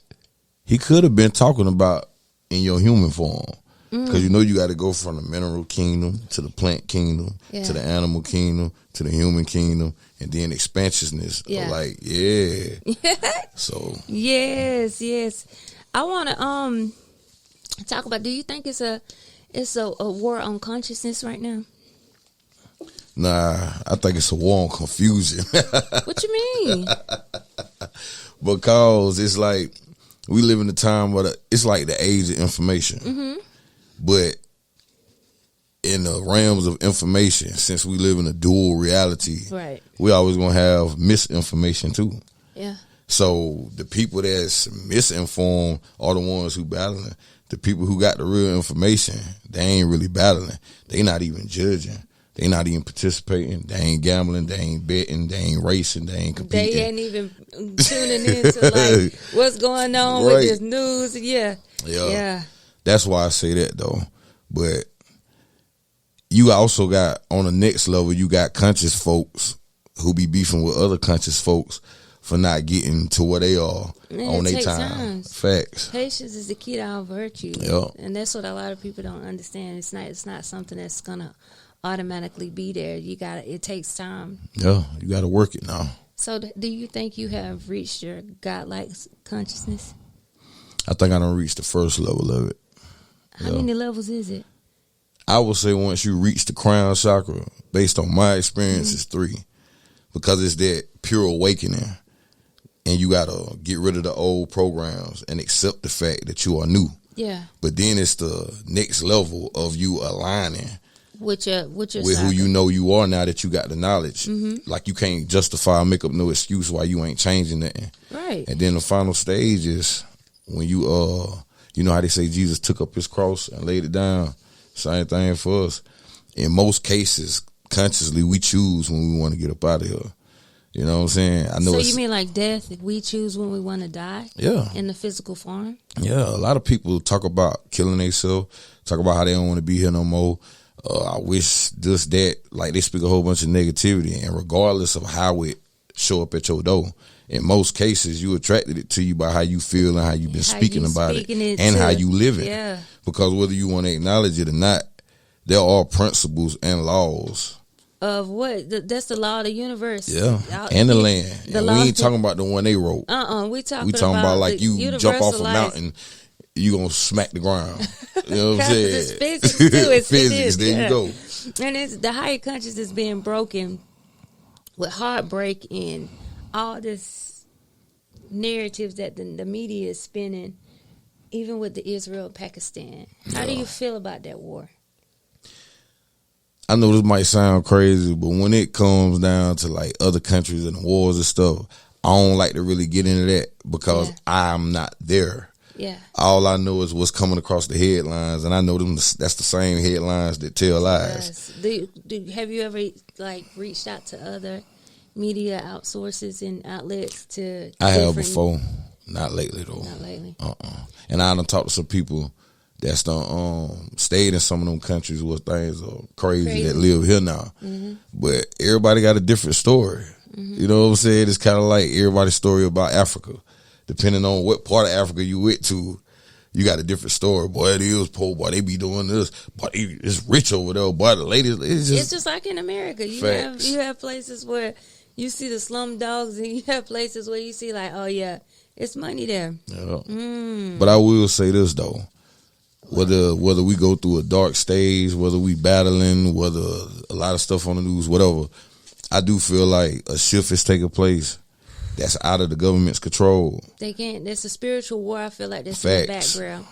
he could have been talking about in your human form. Because you got to go from the mineral kingdom to the plant kingdom to the animal kingdom to the human kingdom, and then expansionness. Yeah. Like, yeah. So. Yes. I want to talk about, do you think it's a war on consciousness right now? Nah, I think it's a war on confusion. What you mean? Because it's like we live in a time where it's like the age of information. But in the realms of information, since we live in a dual reality, right, we always going to have misinformation too. Yeah. So the people that's misinformed are the ones who battling. The people who got the real information, they ain't really battling. They not even judging. They not even participating. They ain't gambling. They ain't betting. They ain't racing. They ain't competing. They ain't even tuning into like what's going on with this news. Yeah. That's why I say that though. But you also got on the next level, you got conscious folks who be beefing with other conscious folks for not getting to where they are on their time. Facts. Patience is the key to all virtue. Yep. And that's what a lot of people don't understand. It's not something that's gonna automatically be there. It takes time. Yeah, you gotta work it now. So do you think you have reached your godlike consciousness? I think I done reached the first level of it. How many levels is it? I would say once you reach the crown chakra, based on my experience, it's 3. Because it's that pure awakening. And you got to get rid of the old programs and accept the fact that you are new. Yeah. But then it's the next level of you aligning with who you know you are now that you got the knowledge. Like you can't justify or make up no excuse why you ain't changing nothing. Right. And then the final stage is when you know how they say Jesus took up his cross and laid it down. Same thing for us. In most cases, consciously, we choose when we want to get up out of here. You know what I'm saying? I know. So you mean like death? We choose when we want to die? Yeah. In the physical form? Yeah. A lot of people talk about killing themselves, talk about how they don't want to be here no more. I wish this, that. Like they speak a whole bunch of negativity. And regardless of how it show up at your door, in most cases, you attracted it to you by how you feel and how you've been speaking about it and how you live it. Yeah. Because whether you want to acknowledge it or not, there are principles and laws. Of what? That's the law of the universe. Yeah. And the land. And we ain't talking about the one they wrote. We talking about like you jump off a mountain, you going to smack the ground. You know what I'm saying? It's physics too. Physics. There you go. And it's the higher consciousness being broken with heartbreak and all this narratives that the media is spinning, even with the Israel-Pakistan. How do you feel about that war? I know this might sound crazy, but when it comes down to like other countries and wars and stuff, I don't like to really get into that because I'm not there. Yeah. All I know is what's coming across the headlines, and I know that's the same headlines that tell lies. Yes. Have you ever like reached out to other media outsources and outlets to? I have before, not lately though. Not lately. And I done talked to some people that's done stayed in some of them countries where things are crazy. That live here now. Mm-hmm. But everybody got a different story. Mm-hmm. You know what I'm saying? It's kind of like everybody's story about Africa. Depending on what part of Africa you went to, you got a different story. Boy, it is poor. Boy, they be doing this. Boy, it's rich over there. Boy, the ladies, it's just like in America. You have places where you see the slum dogs, and you have places where you see like, oh yeah, it's money there. Yeah. But I will say this though. Whether we go through a dark stage, whether we battling, whether a lot of stuff on the news, whatever, I do feel like a shift is taking place that's out of the government's control. They can't. There's a spiritual war. I feel like that's in the background,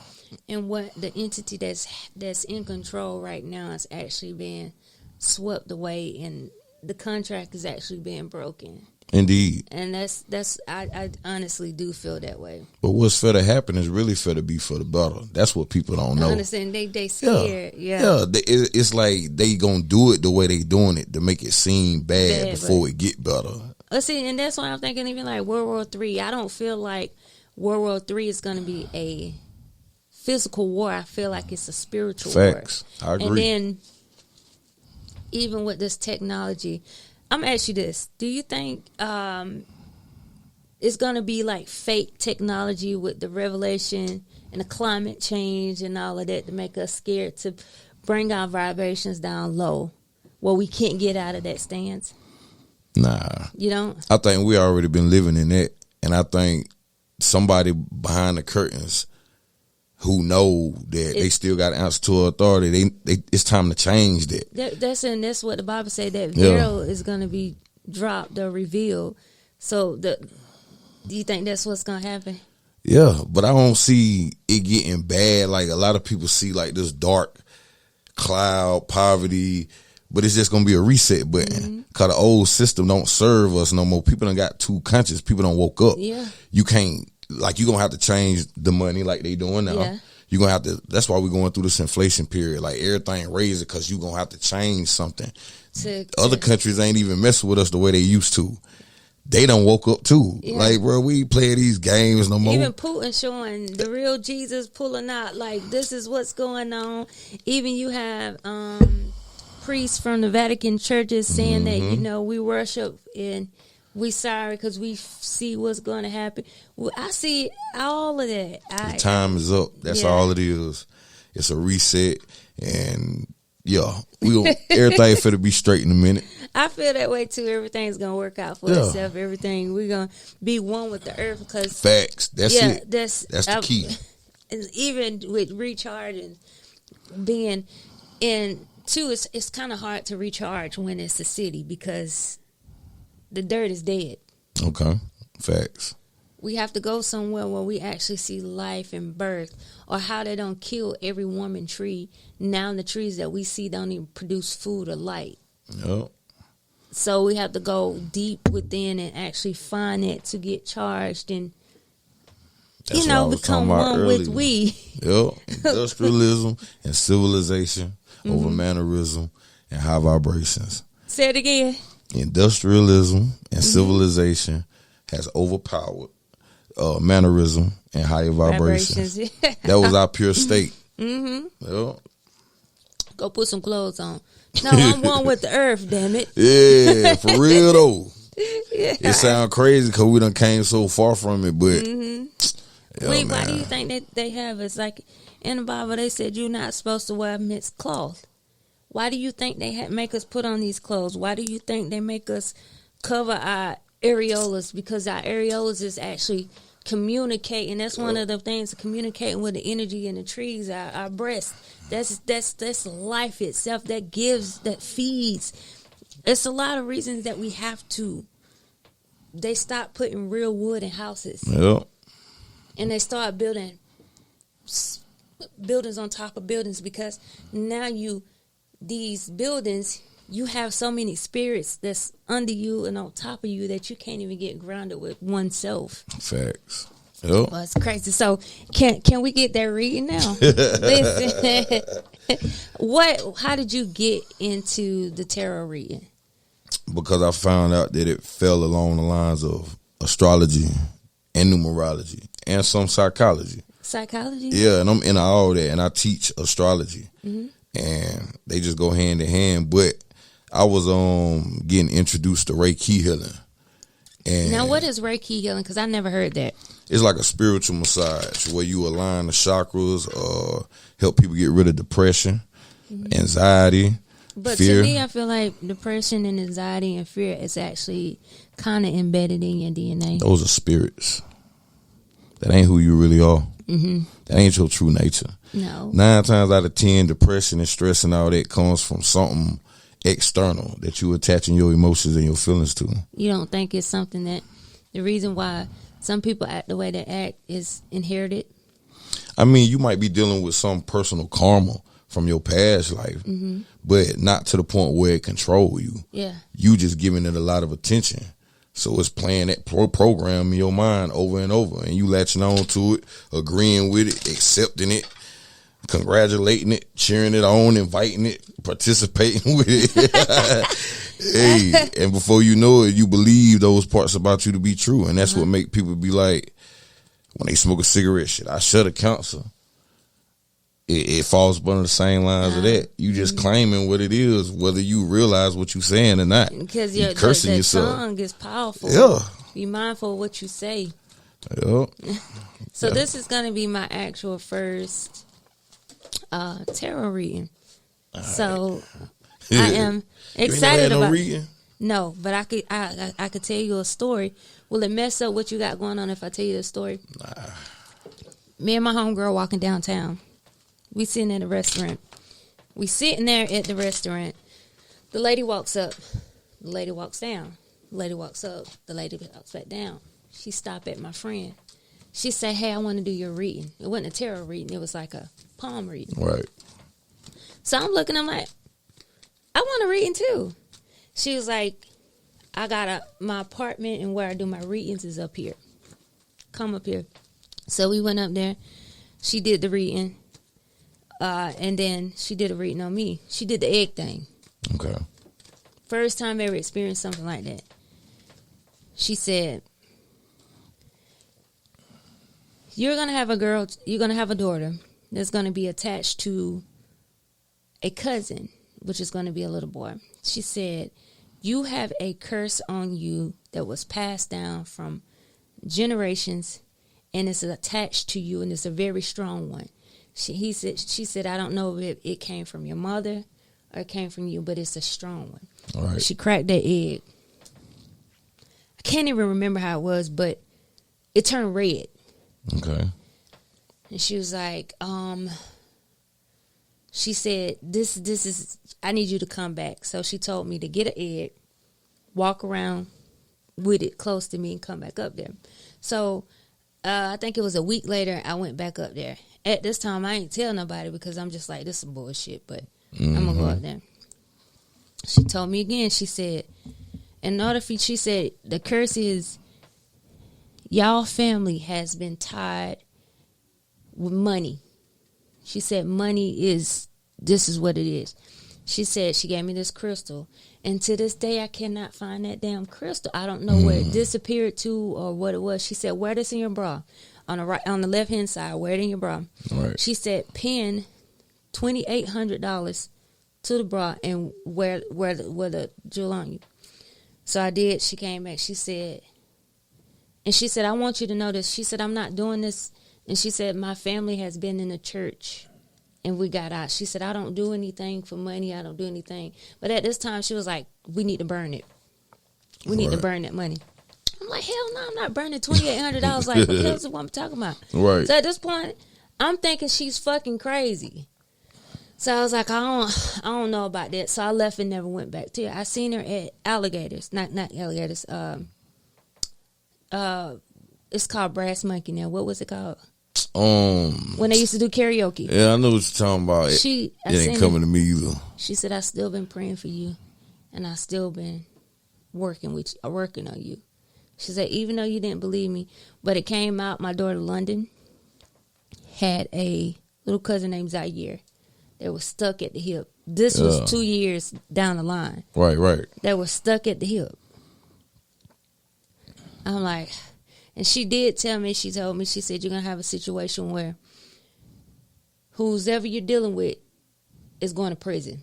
and what the entity that's in control right now is actually being swept away, and the contract is actually being broken. Indeed. And that's I honestly do feel that way. But what's fair to happen is really fair to be for the better. That's what people don't know. I understand. They scared. Yeah. It's like they gonna do it the way they doing it to make it seem bad before it get better. See, and that's why I'm thinking even like World War III. I don't feel like World War III is going to be a physical war. I feel like it's a spiritual Facts. war. I agree. And then even with this technology, I'm going to ask you this. Do you think it's going to be like fake technology with the revelation and the climate change and all of that to make us scared to bring our vibrations down low where we can't get out of that stance? Nah. You don't? I think we already been living in it, and I think somebody behind the curtains who know that they still got an answer to authority, they it's time to change that. That's what the Bible said, that veil is going to be dropped or revealed. So do you think that's what's going to happen? Yeah, but I don't see it getting bad. Like a lot of people see like this dark cloud, poverty, but it's just going to be a reset button because the old system don't serve us no more. People done got too conscious. People done woke up. Yeah. You can't, like, you're going to have to change the money like they doing now. Yeah. You're going to have to, that's why we're going through this inflation period. Like, everything raising because you're going to have to change something. Other countries ain't even messing with us the way they used to. They done woke up too. Yeah. Like, bro, we ain't playing these games no more. Even Putin showing the real Jesus pulling out, like, this is what's going on. Even you have priests from the Vatican churches saying that, you know, we worship and we sorry because we see what's going to happen. Well, I see all of that. The time is up. That's all it is. It's a reset, and everything finna be straight in a minute. I feel that way too. Everything's gonna work out for itself. Everything, we're gonna be one with the earth because facts. That's it. That's the key. Even with recharging, being in too, it's kind of hard to recharge when it's a city because the dirt is dead. Okay, facts. We have to go somewhere where we actually see life and birth, or how they don't kill every woman tree. Now the trees that we see don't even produce food or light. Yep. So we have to go deep within and actually find it to get charged and, become one with we. Yep. Industrialism and civilization over mannerism and high vibrations. Say it again. Industrialism and civilization has overpowered mannerism and higher vibrations. That was our pure state. Yep. Go put some clothes on. No, I'm one with the earth, damn it. Yeah, for real though. It sounds crazy because we done came so far from it, but wait, why do you think that they have? It's like in the Bible they said you're not supposed to wear mixed cloth. Why do you think they make us put on these clothes? Why do you think they make us cover our areolas? Because our areolas is actually communicating. That's one of the things, communicating with the energy in the trees, our breasts. That's life itself that gives, that feeds. It's a lot of reasons that we have to. They stop putting real wood in houses. Yep. And they start building buildings on top of buildings because now these buildings, you have so many spirits that's under you and on top of you that you can't even get grounded with oneself. Facts. Yep. Well, it's crazy. So can we get that reading now? Listen, how did you get into the tarot reading? Because I found out that it fell along the lines of astrology and numerology and some psychology. Psychology? Yeah, and I'm into all that, and I teach astrology, and they just go hand in hand. But I was getting introduced to Reiki healing. And now, what is Reiki healing? Because I never heard that. It's like a spiritual massage where you align the chakras, help people get rid of depression, anxiety, But fear. to me, I feel like depression and anxiety and fear is actually kind of embedded in your DNA. Those are spirits. That ain't who you really are. That ain't your true nature. No. 9 times out of 10, depression and stress and all that comes from something external that you attaching your emotions and your feelings to. You don't think it's something that the reason why some people act the way they act is inherited? I mean, you might be dealing with some personal karma from your past life, but not to the point where it control you. Yeah. You just giving it a lot of attention. So it's playing that program in your mind over and over, and you latching on to it, agreeing with it, accepting it, congratulating it, cheering it on, inviting it, participating with it. Hey, and before you know it, you believe those parts about you to be true, and that's what make people be like, when they smoke a cigarette, shit, I shut a cancer. It falls under the same lines of that. You just claiming what it is, whether you realize what you're saying or not. Because you cursing the yourself. tongue is powerful. Yeah. Be mindful of what you say. Yep. So this is going to be my actual first tarot reading. So I am excited about reading? No, but I could tell you a story. Will it mess up what you got going on if I tell you the story? Nah. Me and my homegirl walking downtown. We sitting at a restaurant. We sitting there at the restaurant. The lady walks up. The lady walks down. The lady walks up. The lady walks back down. She stopped at my friend. She said, "Hey, I want to do your reading." It wasn't a tarot reading. It was like a palm reading. Right. So I'm looking. I'm like, I want a reading too. She was like, "I got my apartment and where I do my readings is up here. Come up here." So we went up there. She did the reading. And then she did a reading on me. She did the egg thing. Okay. First time I ever experienced something like that. She said, you're going to have a daughter that's going to be attached to a cousin, which is going to be a little boy. She said, you have a curse on you that was passed down from generations, and it's attached to you, and it's a very strong one. She said, I don't know if it came from your mother or it came from you, but it's a strong one. All right. She cracked that egg. I can't even remember how it was, but it turned red. Okay. And she was like, she said, this is, I need you to come back. So she told me to get an egg, walk around with it close to me, and come back up there. So I think it was a week later, I went back up there. At this time, I ain't tell nobody because I'm just like, this is bullshit, but I'm going to go up there. She told me again, she said, she said, the curse is, y'all family has been tied with money. She said, this is what it is. She said, she gave me this crystal, and to this day, I cannot find that damn crystal. I don't know where it disappeared to or what it was. She said, wear this in your bra. On the left hand side, wear it in your bra. Right. She said, pin $2,800 to the bra and wear the jewel on you. So I did. She came back. She said, I want you to know this. She said, I'm not doing this. And she said, my family has been in the church and we got out. She said, I don't do anything for money. I don't do anything. But at this time, she was like, we need to burn it. We need to burn that money. I'm like, hell no, I'm not burning $2,800. Like, what the hell is what I'm talking about? Right. So at this point, I'm thinking she's fucking crazy. So I was like, I don't know about that. So I left and never went back to her. I seen her at Alligators, not Alligators. It's called Brass Monkey now. What was it called? When they used to do karaoke. Yeah, I know what you're talking about. It ain't coming to me either. She said, I still been praying for you, and I still been working on you. She said, even though you didn't believe me, but it came out, my daughter London had a little cousin named Zaire that was stuck at the hip. This was 2 years down the line. Right. That was stuck at the hip. I'm like, and she did tell me, she told me, she said, you're going to have a situation where whoever you're dealing with is going to prison.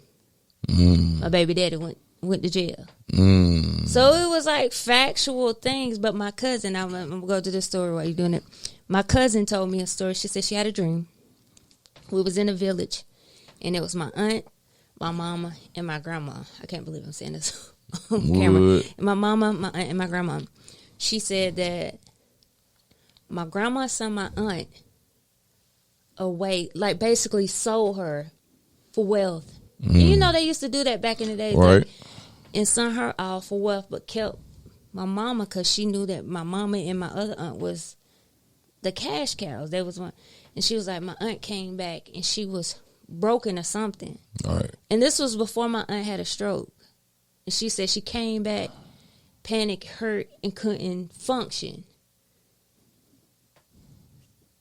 My baby daddy went to jail. So it was like factual things. But my cousin, I'm going to go to this story while you're doing it. My cousin told me a story. She said she had a dream. We was in a village, and it was my aunt, my mama, and my grandma. I can't believe I'm saying this on camera. And my mama, my aunt, and my grandma. She said that my grandma sent my aunt away, like basically sold her for wealth. And you know they used to do that back in the day. Right. Like, and sent her off for wealth, but kept my mama because she knew that my mama and my other aunt was the cash cows. They was one. And she was like, my aunt came back and she was broken or something. All right. And this was before my aunt had a stroke. And she said she came back, panicked, hurt, and couldn't function.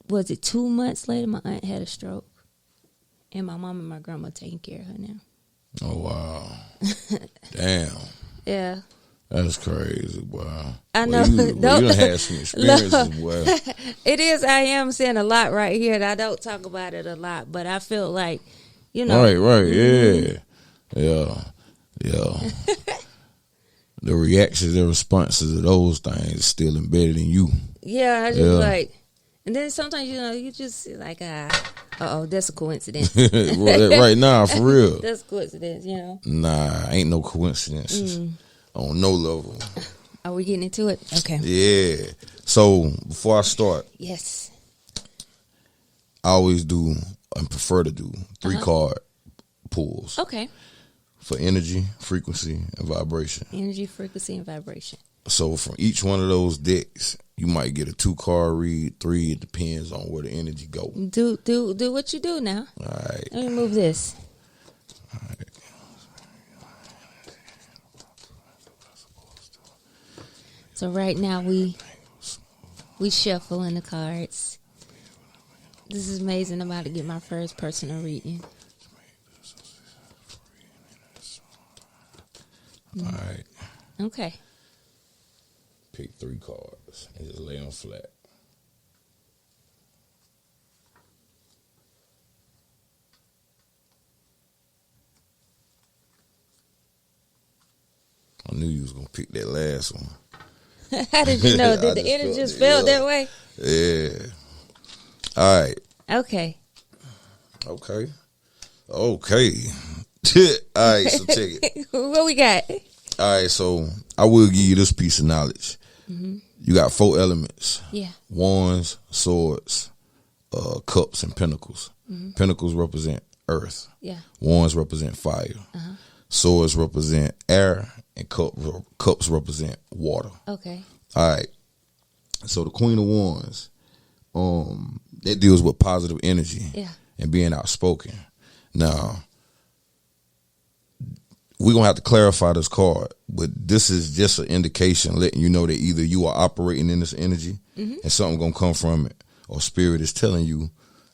Was it 2 months later my aunt had a stroke? And my mom and my grandma taking care of her now. Oh, wow. Damn. Yeah. That's crazy, boy. I know. You done had some experiences, boy. It is. I am saying a lot right here. And I don't talk about it a lot, but I feel like, you know. Right. Yeah. The reactions and responses of those things is still embedded in you. Yeah, I just like, and then sometimes, you know, you just like, that's a coincidence. Right now, for real. That's a coincidence, you know. Nah, ain't no coincidences on no level. Are we getting into it? Okay. Yeah. So before I start, Yes. I always do and prefer to do 3 card pulls Okay. for energy, frequency, and vibration. Energy, frequency, and vibration. So from each one of those decks, you might get a 2-card read, 3. It depends on where the energy go. Do what you do now. All right. Let me move this. All right. So right now we shuffling the cards. This is amazing. I'm about to get my first personal reading. All right. Okay. Pick 3 cards and just lay them flat. I knew you was gonna pick that last one. How did you know? Did the energy just felt that way? Yeah. All right. Okay. Okay. All right, so check it. What we got? All right, so I will give you this piece of knowledge. You got 4 elements. Yeah. Wands, swords, cups, and pentacles. Pentacles represent earth. Yeah. Wands represent fire. Swords represent air, and cups represent water. Okay. All right. So the Queen of Wands, that deals with positive energy and being outspoken. Now, we're going to have to clarify this card, but this is just an indication letting you know that either you are operating in this energy and something going to come from it, or spirit is telling you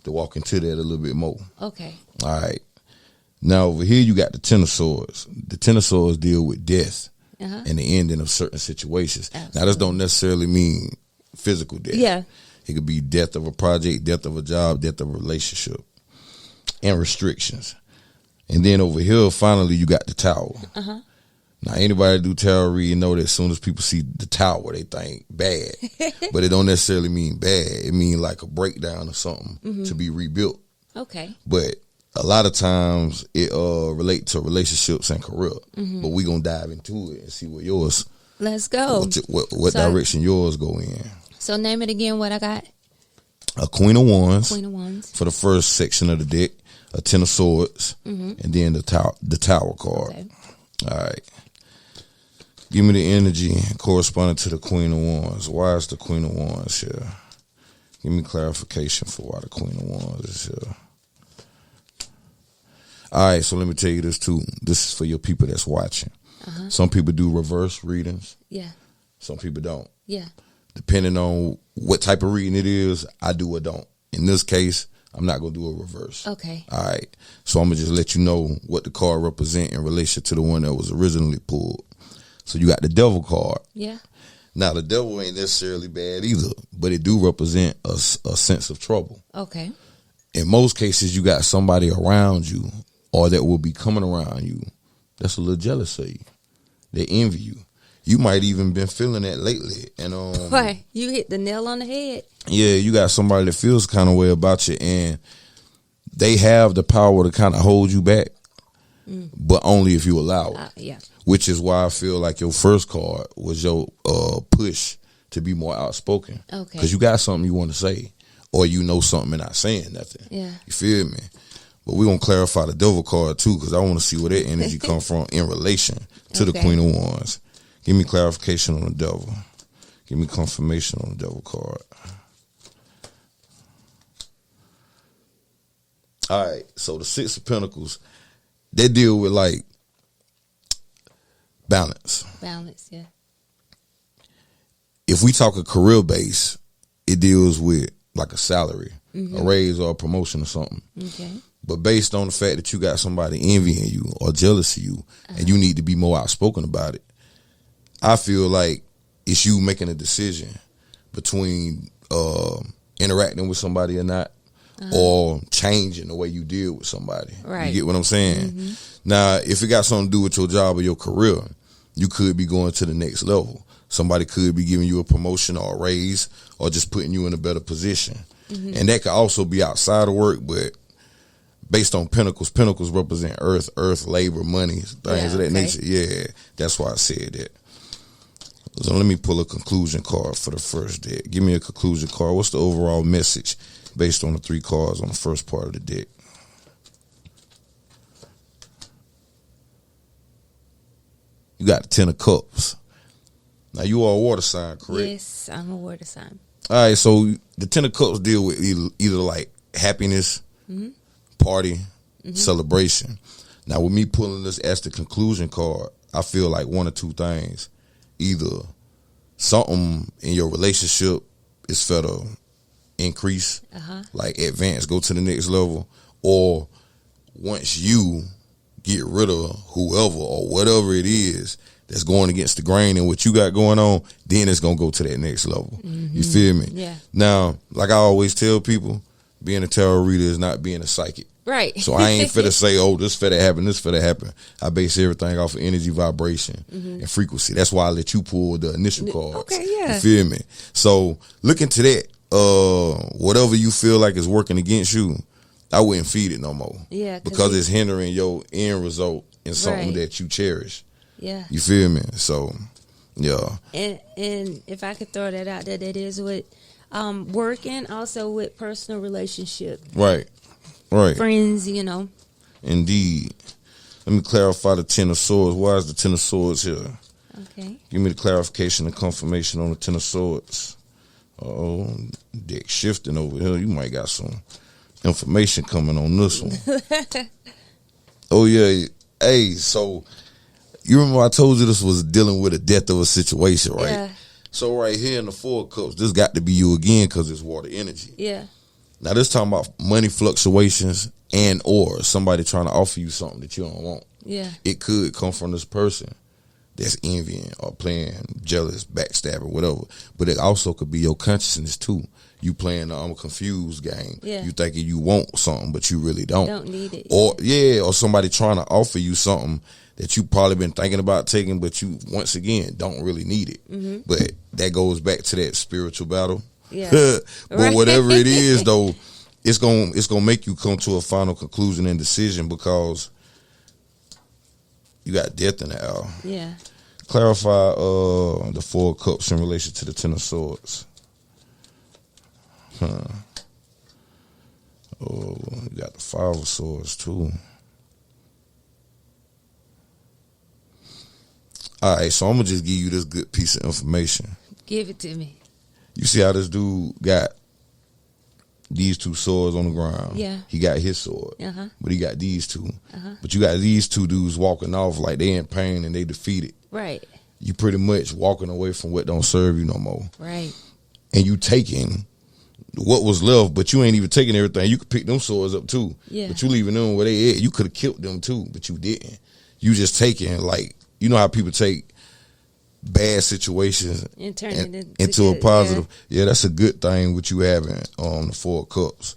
to walk into that a little bit more. Okay. All right. Now, over here, you got the Ten of Swords. The Ten of Swords deal with death and the ending of certain situations. Absolutely. Now, this don't necessarily mean physical death. Yeah. It could be death of a project, death of a job, death of a relationship, and restrictions. And then over here, finally, you got the Tower. Now, anybody do tarot reading know that as soon as people see the Tower, they think bad. But it don't necessarily mean bad. It means like a breakdown or something to be rebuilt. Okay. But a lot of times it relates to relationships and career. But we going to dive into it and see what yours, Let's go. what direction yours go in. So name it again, what I got? A Queen of Wands. Queen of Wands. For the first section of the deck. A Ten of Swords. And then the Tower card. Okay. All right. Give me the energy corresponding to the Queen of Wands. Why is the Queen of Wands here? Give me clarification for why the Queen of Wands is here. All right, so let me tell you this too. This is for your people that's watching. Some people do reverse readings. Yeah. Some people don't. Yeah. Depending on what type of reading it is, I do or don't. In this case, I'm not going to do a reverse. Okay. All right. So I'm going to just let you know what the card represent in relation to the one that was originally pulled. So you got the devil card. Yeah. Now, the devil ain't necessarily bad either, but it do represent a sense of trouble. Okay. In most cases, you got somebody around you or that will be coming around you that's a little jealous of you. They envy you. You might even been feeling that lately. And Right. You hit the nail on the head. yeah, you got somebody that feels kind of way about you, and they have the power to kind of hold you back, but only if you allow it. Yeah. Which is why I feel like your first card was your push to be more outspoken. Okay. Because you got something you want to say, or you know something and not saying nothing. Yeah. You feel me? But we're going to clarify the devil card too, because I want to see where that energy come from in relation to the Okay. Queen of Wands. Give me clarification on the devil. Give me confirmation on the devil card. All right, so the Six of Pentacles, they deal with like balance. Balance, yeah. If we talk a career base, it deals with like a salary, a raise or a promotion or something. Okay. But based on the fact that you got somebody envying you or jealous of you, and you need to be more outspoken about it, I feel like it's you making a decision between interacting with somebody or not, or changing the way you deal with somebody. Right. You get what I'm saying? Now, if it got something to do with your job or your career, you could be going to the next level. Somebody could be giving you a promotion or a raise or just putting you in a better position. And that could also be outside of work, but based on pentacles, pentacles represent earth, labor, money, things of that nature. Yeah, that's why I said that. So let me pull a conclusion card for the first deck. Give me a conclusion card. What's the overall message based on the 3 cards on the first part of the deck? You got the 10 of Cups. Now, you are a water sign, correct? Yes, I'm a water sign. All right, so the 10 of Cups deal with either like happiness, party, celebration. Now, with me pulling this as the conclusion card, I feel like one or two things. Either something in your relationship is for to increase, like advance, go to the next level, or once you get rid of whoever or whatever it is that's going against the grain and what you got going on, then it's going to go to that next level. You feel me? Yeah. Now, like I always tell people, being a tarot reader is not being a psychic. Right. So I ain't finna say, oh, this finna happen, this finna happen. I base everything off of energy, vibration, and frequency. That's why I let you pull the initial cards. Okay, yeah. You feel me? So look into that. Whatever you feel like is working against you, I wouldn't feed it no more. Yeah. Because it's hindering your end result in something Right. that you cherish. Yeah. You feel me? So, yeah. And if I could throw that out there, that is with working, also with personal relationship, Right. Right. friends, you know. Indeed. Let me clarify the 10 of Swords. Why is the 10 of Swords here? Okay. Give me the clarification and confirmation on the 10 of Swords. Oh, deck shifting over here. You might got some information coming on this one. Oh, yeah. Hey, so you remember I told you this was dealing with a death of a situation, right? Yeah. So right here in the 4 of Cups, this got to be you again because it's water energy. Yeah. Now, this talking about money fluctuations and or somebody trying to offer you something that you don't want. Yeah. It could come from this person that's envying or playing jealous, backstabbing, whatever. But it also could be your consciousness too. You playing the I'm confused game. Yeah. You thinking you want something, but you really don't. Don't need it. Or somebody trying to offer you something that you probably been thinking about taking, but you once again don't really need it. But that goes back to that spiritual battle. Yeah. But Right. whatever it is though, it's gonna make you come to a final conclusion and decision because you got death in the hour. Yeah. Clarify the 4 of Cups in relation to the 10 of Swords. Oh, you got the 5 of Swords too. All right, so I'm gonna just give you this good piece of information. Give it to me. You see how this dude got these 2 swords on the ground? Yeah. He got his sword, but he got these 2. Uh-huh. But you got these 2 dudes walking off like they in pain and they defeated. Right. you pretty much walking away from what don't serve you no more. Right. And you taking what was left, but you ain't even taking everything. You could pick them swords up too. Yeah. But you leaving them where they at. You could have killed them too, but you didn't. You just taking, like, you know how people take bad situations And turn it into a positive. Yeah, that's a good thing with you having the 4 of Cups.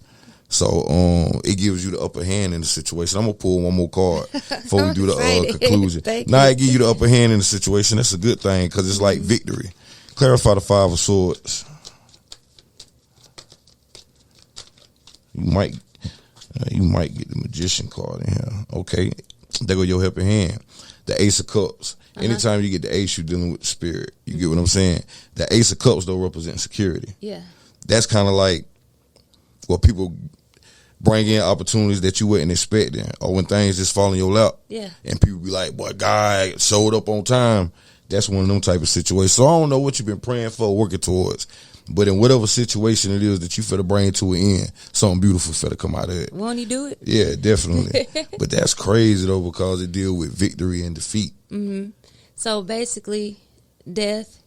So it gives you the upper hand in the situation. I'm gonna pull one more card before we do the conclusion. Now I give you the upper hand in the situation. That's a good thing because it's like victory. Clarify the 5 of Swords. You might get the Magician card in here. Okay, there go your helping hand. The Ace of Cups. Anytime you get the Ace, you're dealing with the spirit. You get what I'm saying? The Ace of Cups though represent security. Yeah. That's kind of like what people bring in opportunities that you wasn't expecting, or when things just fall in your lap. Yeah. And people be like, boy, God showed up on time. That's one of them type of situations. So I don't know what you've been praying for, working towards. But in whatever situation it is that you finna bring to an end, something beautiful finna come out of it. Won't he do it? Yeah, definitely. But that's crazy though, because it deals with victory and defeat. Mm-hmm. So basically, death,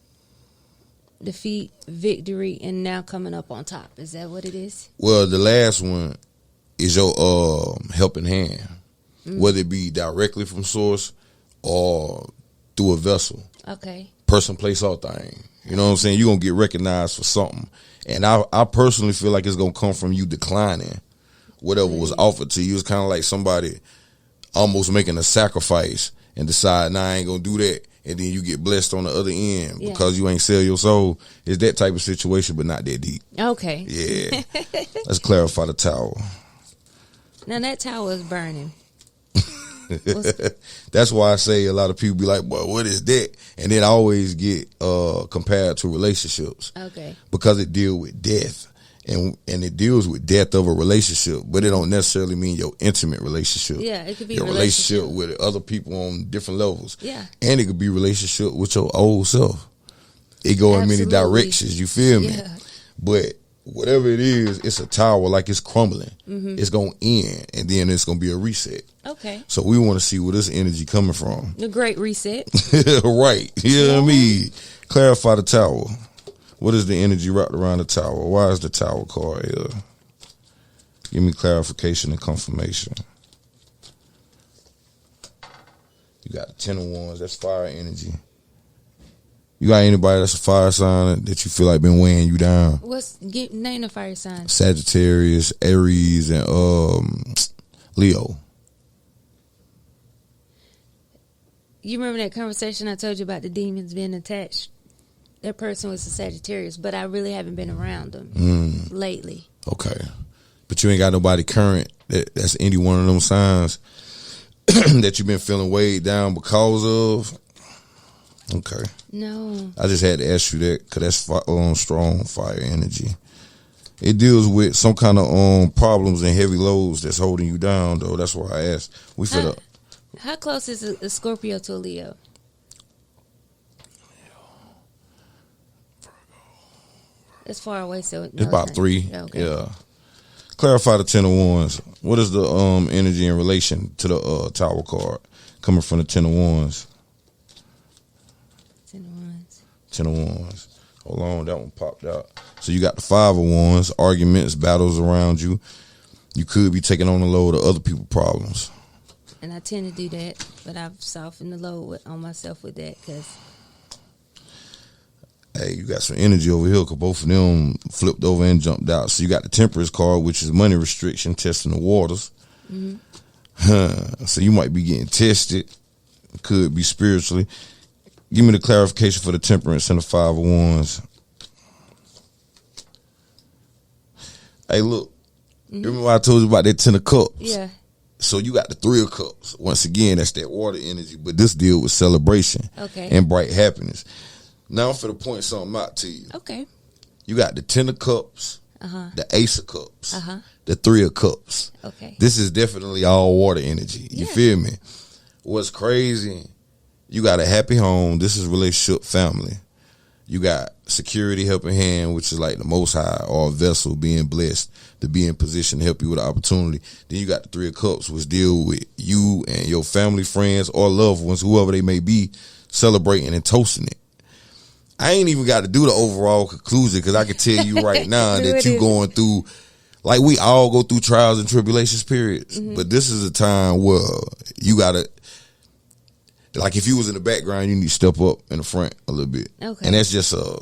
defeat, victory, and now coming up on top. Is that what it is? Well, the last one is your helping hand, whether it be directly from source or through a vessel. Okay. Person, place, or thing. You know what I'm saying? You're going to get recognized for something. And I personally feel like it's going to come from you declining whatever was offered to you. It's kind of like somebody almost making a sacrifice and decide, nah, I ain't going to do that. And then you get blessed on the other end because you ain't sell your soul. It's that type of situation, but not that deep. Okay. Yeah. Let's clarify the Tower. Now that tower is burning. That's why I say a lot of people be like, boy, what is that? And then I always get compared to relationships. Okay. Because it deals with death. And it deals with death of a relationship, but it don't necessarily mean your intimate relationship. Yeah, it could be your relationship with other people on different levels. Yeah. And it could be relationship with your old self. It go in many directions, you feel me? Yeah. But whatever it is, it's a tower, like it's crumbling. Mm-hmm. It's going to end, and then it's going to be a reset. Okay. So we want to see where this energy coming from. The great reset. Right. You know what I mean? Clarify the Tower. What is the energy wrapped around the Tower? Why is the Tower card here? Give me clarification and confirmation. You got the 10 of Wands. That's fire energy. You got anybody that's a fire sign that you feel like been weighing you down? Name the fire signs? Sagittarius, Aries, and Leo. You remember that conversation I told you about the demons being attached? That person was a Sagittarius, but I really haven't been around them lately. Okay. But you ain't got nobody current that's any one of them signs that you've been feeling weighed down because of? Okay. No. I just had to ask you that because that's strong fire energy. It deals with some kind of problems and heavy loads that's holding you down, though. That's why I asked. How close is a Scorpio to a Leo? It's far away, so it's about 3. Okay. Yeah. Clarify the 10 of Wands. What is the energy in relation to the Tower card coming from the 10 of Wands? 10 of Wands. 10 of Wands. Hold on, that one popped out. So you got the 5 of Wands, arguments, battles around you. You could be taking on the load of other people's problems. And I tend to do that, but I've softened the load on myself with that because... Hey, you got some energy over here because both of them flipped over and jumped out. So you got the Temperance card, which is money restriction, testing the waters. Mm-hmm. So you might be getting tested. Could be spiritually. Give me the clarification for the Temperance and the 5 of Wands. Hey, look. Remember I told you about that 10 of Cups? Yeah. So you got the 3 of Cups. Once again, that's that water energy. But this deal with celebration and bright happiness. Now I'm finna point something out to you. Okay. You got the 10 of Cups, the Ace of Cups, the 3 of Cups. Okay. This is definitely all water energy. You feel me? What's crazy, you got a happy home. This is relationship, family. You got security, helping hand, which is like the Most High, or a vessel being blessed to be in position to help you with an opportunity. Then you got the 3 of Cups, which deal with you and your family, friends, or loved ones, whoever they may be, celebrating and toasting it. I ain't even got to do the overall conclusion because I can tell you right now that you going through, like we all go through trials and tribulations periods, but this is a time where you got to, like if you was in the background, you need to step up in the front a little bit. Okay. And that's just a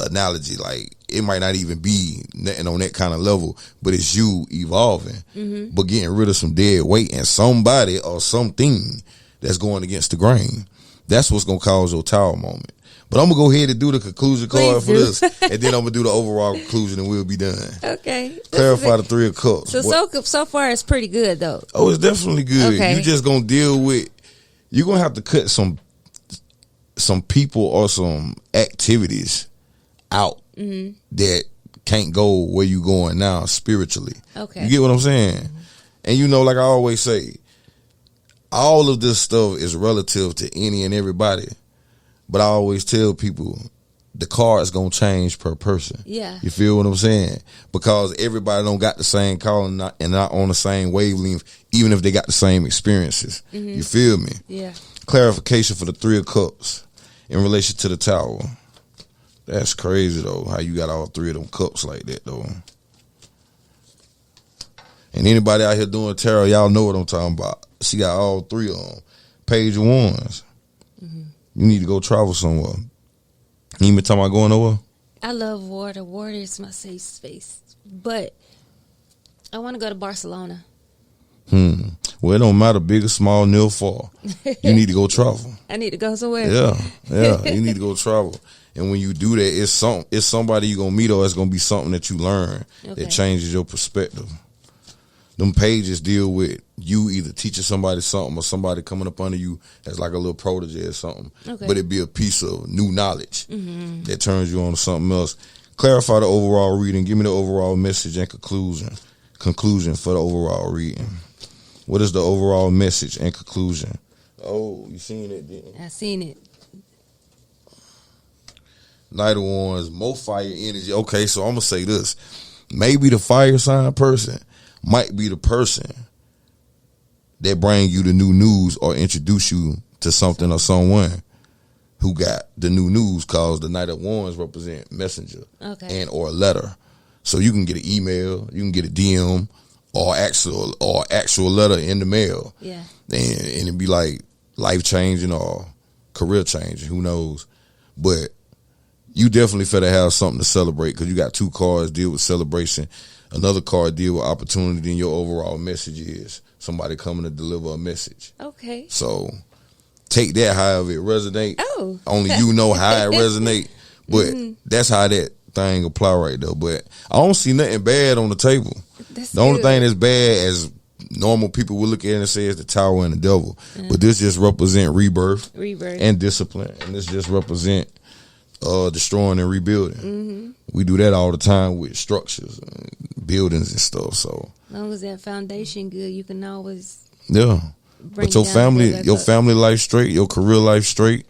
analogy. Like it might not even be nothing on that kind of level, but it's you evolving, but getting rid of some dead weight and somebody or something that's going against the grain. That's what's going to cause your tower moment. But I'm going to go ahead and do the conclusion card for this, and then I'm going to do the overall conclusion, and we'll be done. Okay. Clarify the 3 of Cups. So far it's pretty good, though. Oh, it's definitely good. Okay. You just going to deal with, you're going to have to cut some people or some activities out that can't go where you going now spiritually. Okay. You get what I'm saying? And you know, like I always say, all of this stuff is relative to any and everybody. But I always tell people the card's gonna change per person. Yeah. You feel what I'm saying? Because everybody don't got the same card and not on the same wavelength, even if they got the same experiences. You feel me? Yeah. Clarification for the 3 of Cups in relation to the Tower. That's crazy though, how you got all 3 of them cups like that though. And anybody out here doing tarot, y'all know what I'm talking about. She got all 3 of them. Page of Wands. You need to go travel somewhere. You ain't been talking about going nowhere? I love water. Water is my safe space. But I want to go to Barcelona. Well, it don't matter, big or small, near or far. You need to go travel. I need to go somewhere. Yeah. You need to go travel. And when you do that, it's somebody you're going to meet or it's going to be something that you learn that changes your perspective. Them pages deal with you either teaching somebody something or somebody coming up under you as like a little protege or something. Okay. But it be a piece of new knowledge that turns you on to something else. Clarify the overall reading. Give me the overall message and conclusion for the overall reading. What is the overall message and conclusion? Oh, you seen it, didn't you? I seen it. Knight of Wands, more fire energy. Okay, so I'm going to say this. Maybe the fire sign person might be the person that bring you the new news or introduce you to something or someone who got the new news, cause the Knight of Wands represent messenger and or letter. So you can get an email, you can get a DM or actual letter in the mail. Yeah. And it'd be like life changing or career changing, who knows. But you definitely finna have something to celebrate because you got 2 cards deal with celebration. Another card deal with opportunity, and your overall message is somebody coming to deliver a message. Okay. So take that however it resonate. Oh. Only you know how it resonate. But that's how that thing apply right there. But I don't see nothing bad on the table. That's the only good. thing that's bad as normal people will look at it and say is the Tower and the Devil. But this just represent rebirth and discipline. And this just represent destroying and rebuilding. We do that all the time with structures and buildings and stuff. So As long as that foundation good, you can always but your family life straight, your career life straight,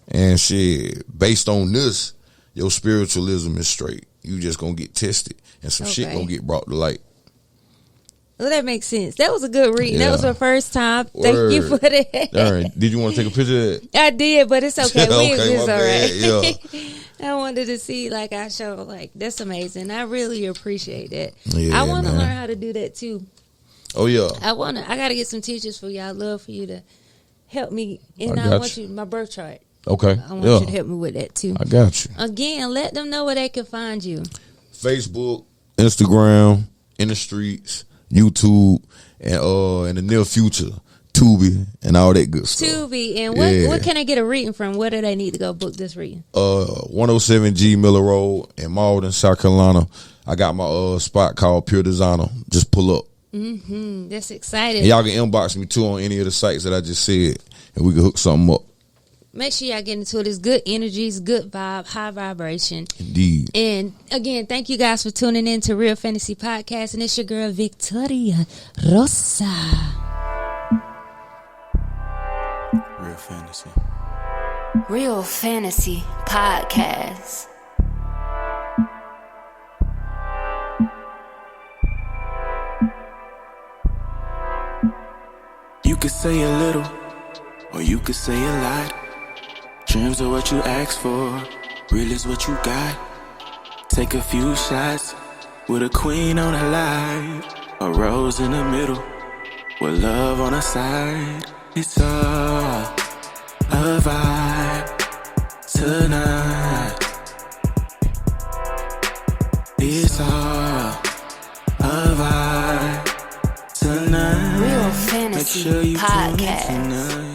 and shit, based on this, your spiritualism is straight. You just gonna get tested and some shit gonna get brought to light. Well, that makes sense. That was a good reading. That was my first time. Word. Thank you for that. All right. Did you want to take a picture of that? I did, but it's okay. It's my all bad. right. I wanted to see, like, I show, like, that's amazing. I really appreciate that. Yeah, I want to man. learn how to do that too. Oh yeah. I got to get some teachers for you. I'd love for you to help me. And I I got want you, my birth chart. Okay. I want you to help me with that too. I got you. Again, let them know where they can find you. Facebook, Instagram, in the streets, YouTube, and in the near future, Tubi, and all that good stuff. Tubi, and what can I get a reading from? Where do they need to go book this reading? 107 G Miller Road in Malden, South Carolina. I got my spot called Pure Designer. Just pull up. That's exciting. And y'all can inbox me too on any of the sites that I just said, and we can hook something up. Make sure y'all get into it. It's good energies, good vibe, high vibration. Indeed. And again, thank you guys for tuning in to Real Fantasy Podcast. And it's your girl, Victoria Rosa. Real Fantasy. Real Fantasy Podcast. You could say a little, or you could say a lot. Dreams are what you ask for, real is what you got. Take a few shots with a queen on the line, a rose in the middle with love on the side. It's all a vibe tonight. It's all a vibe tonight. Real Make Fantasy sure you tune in Podcast. tonight.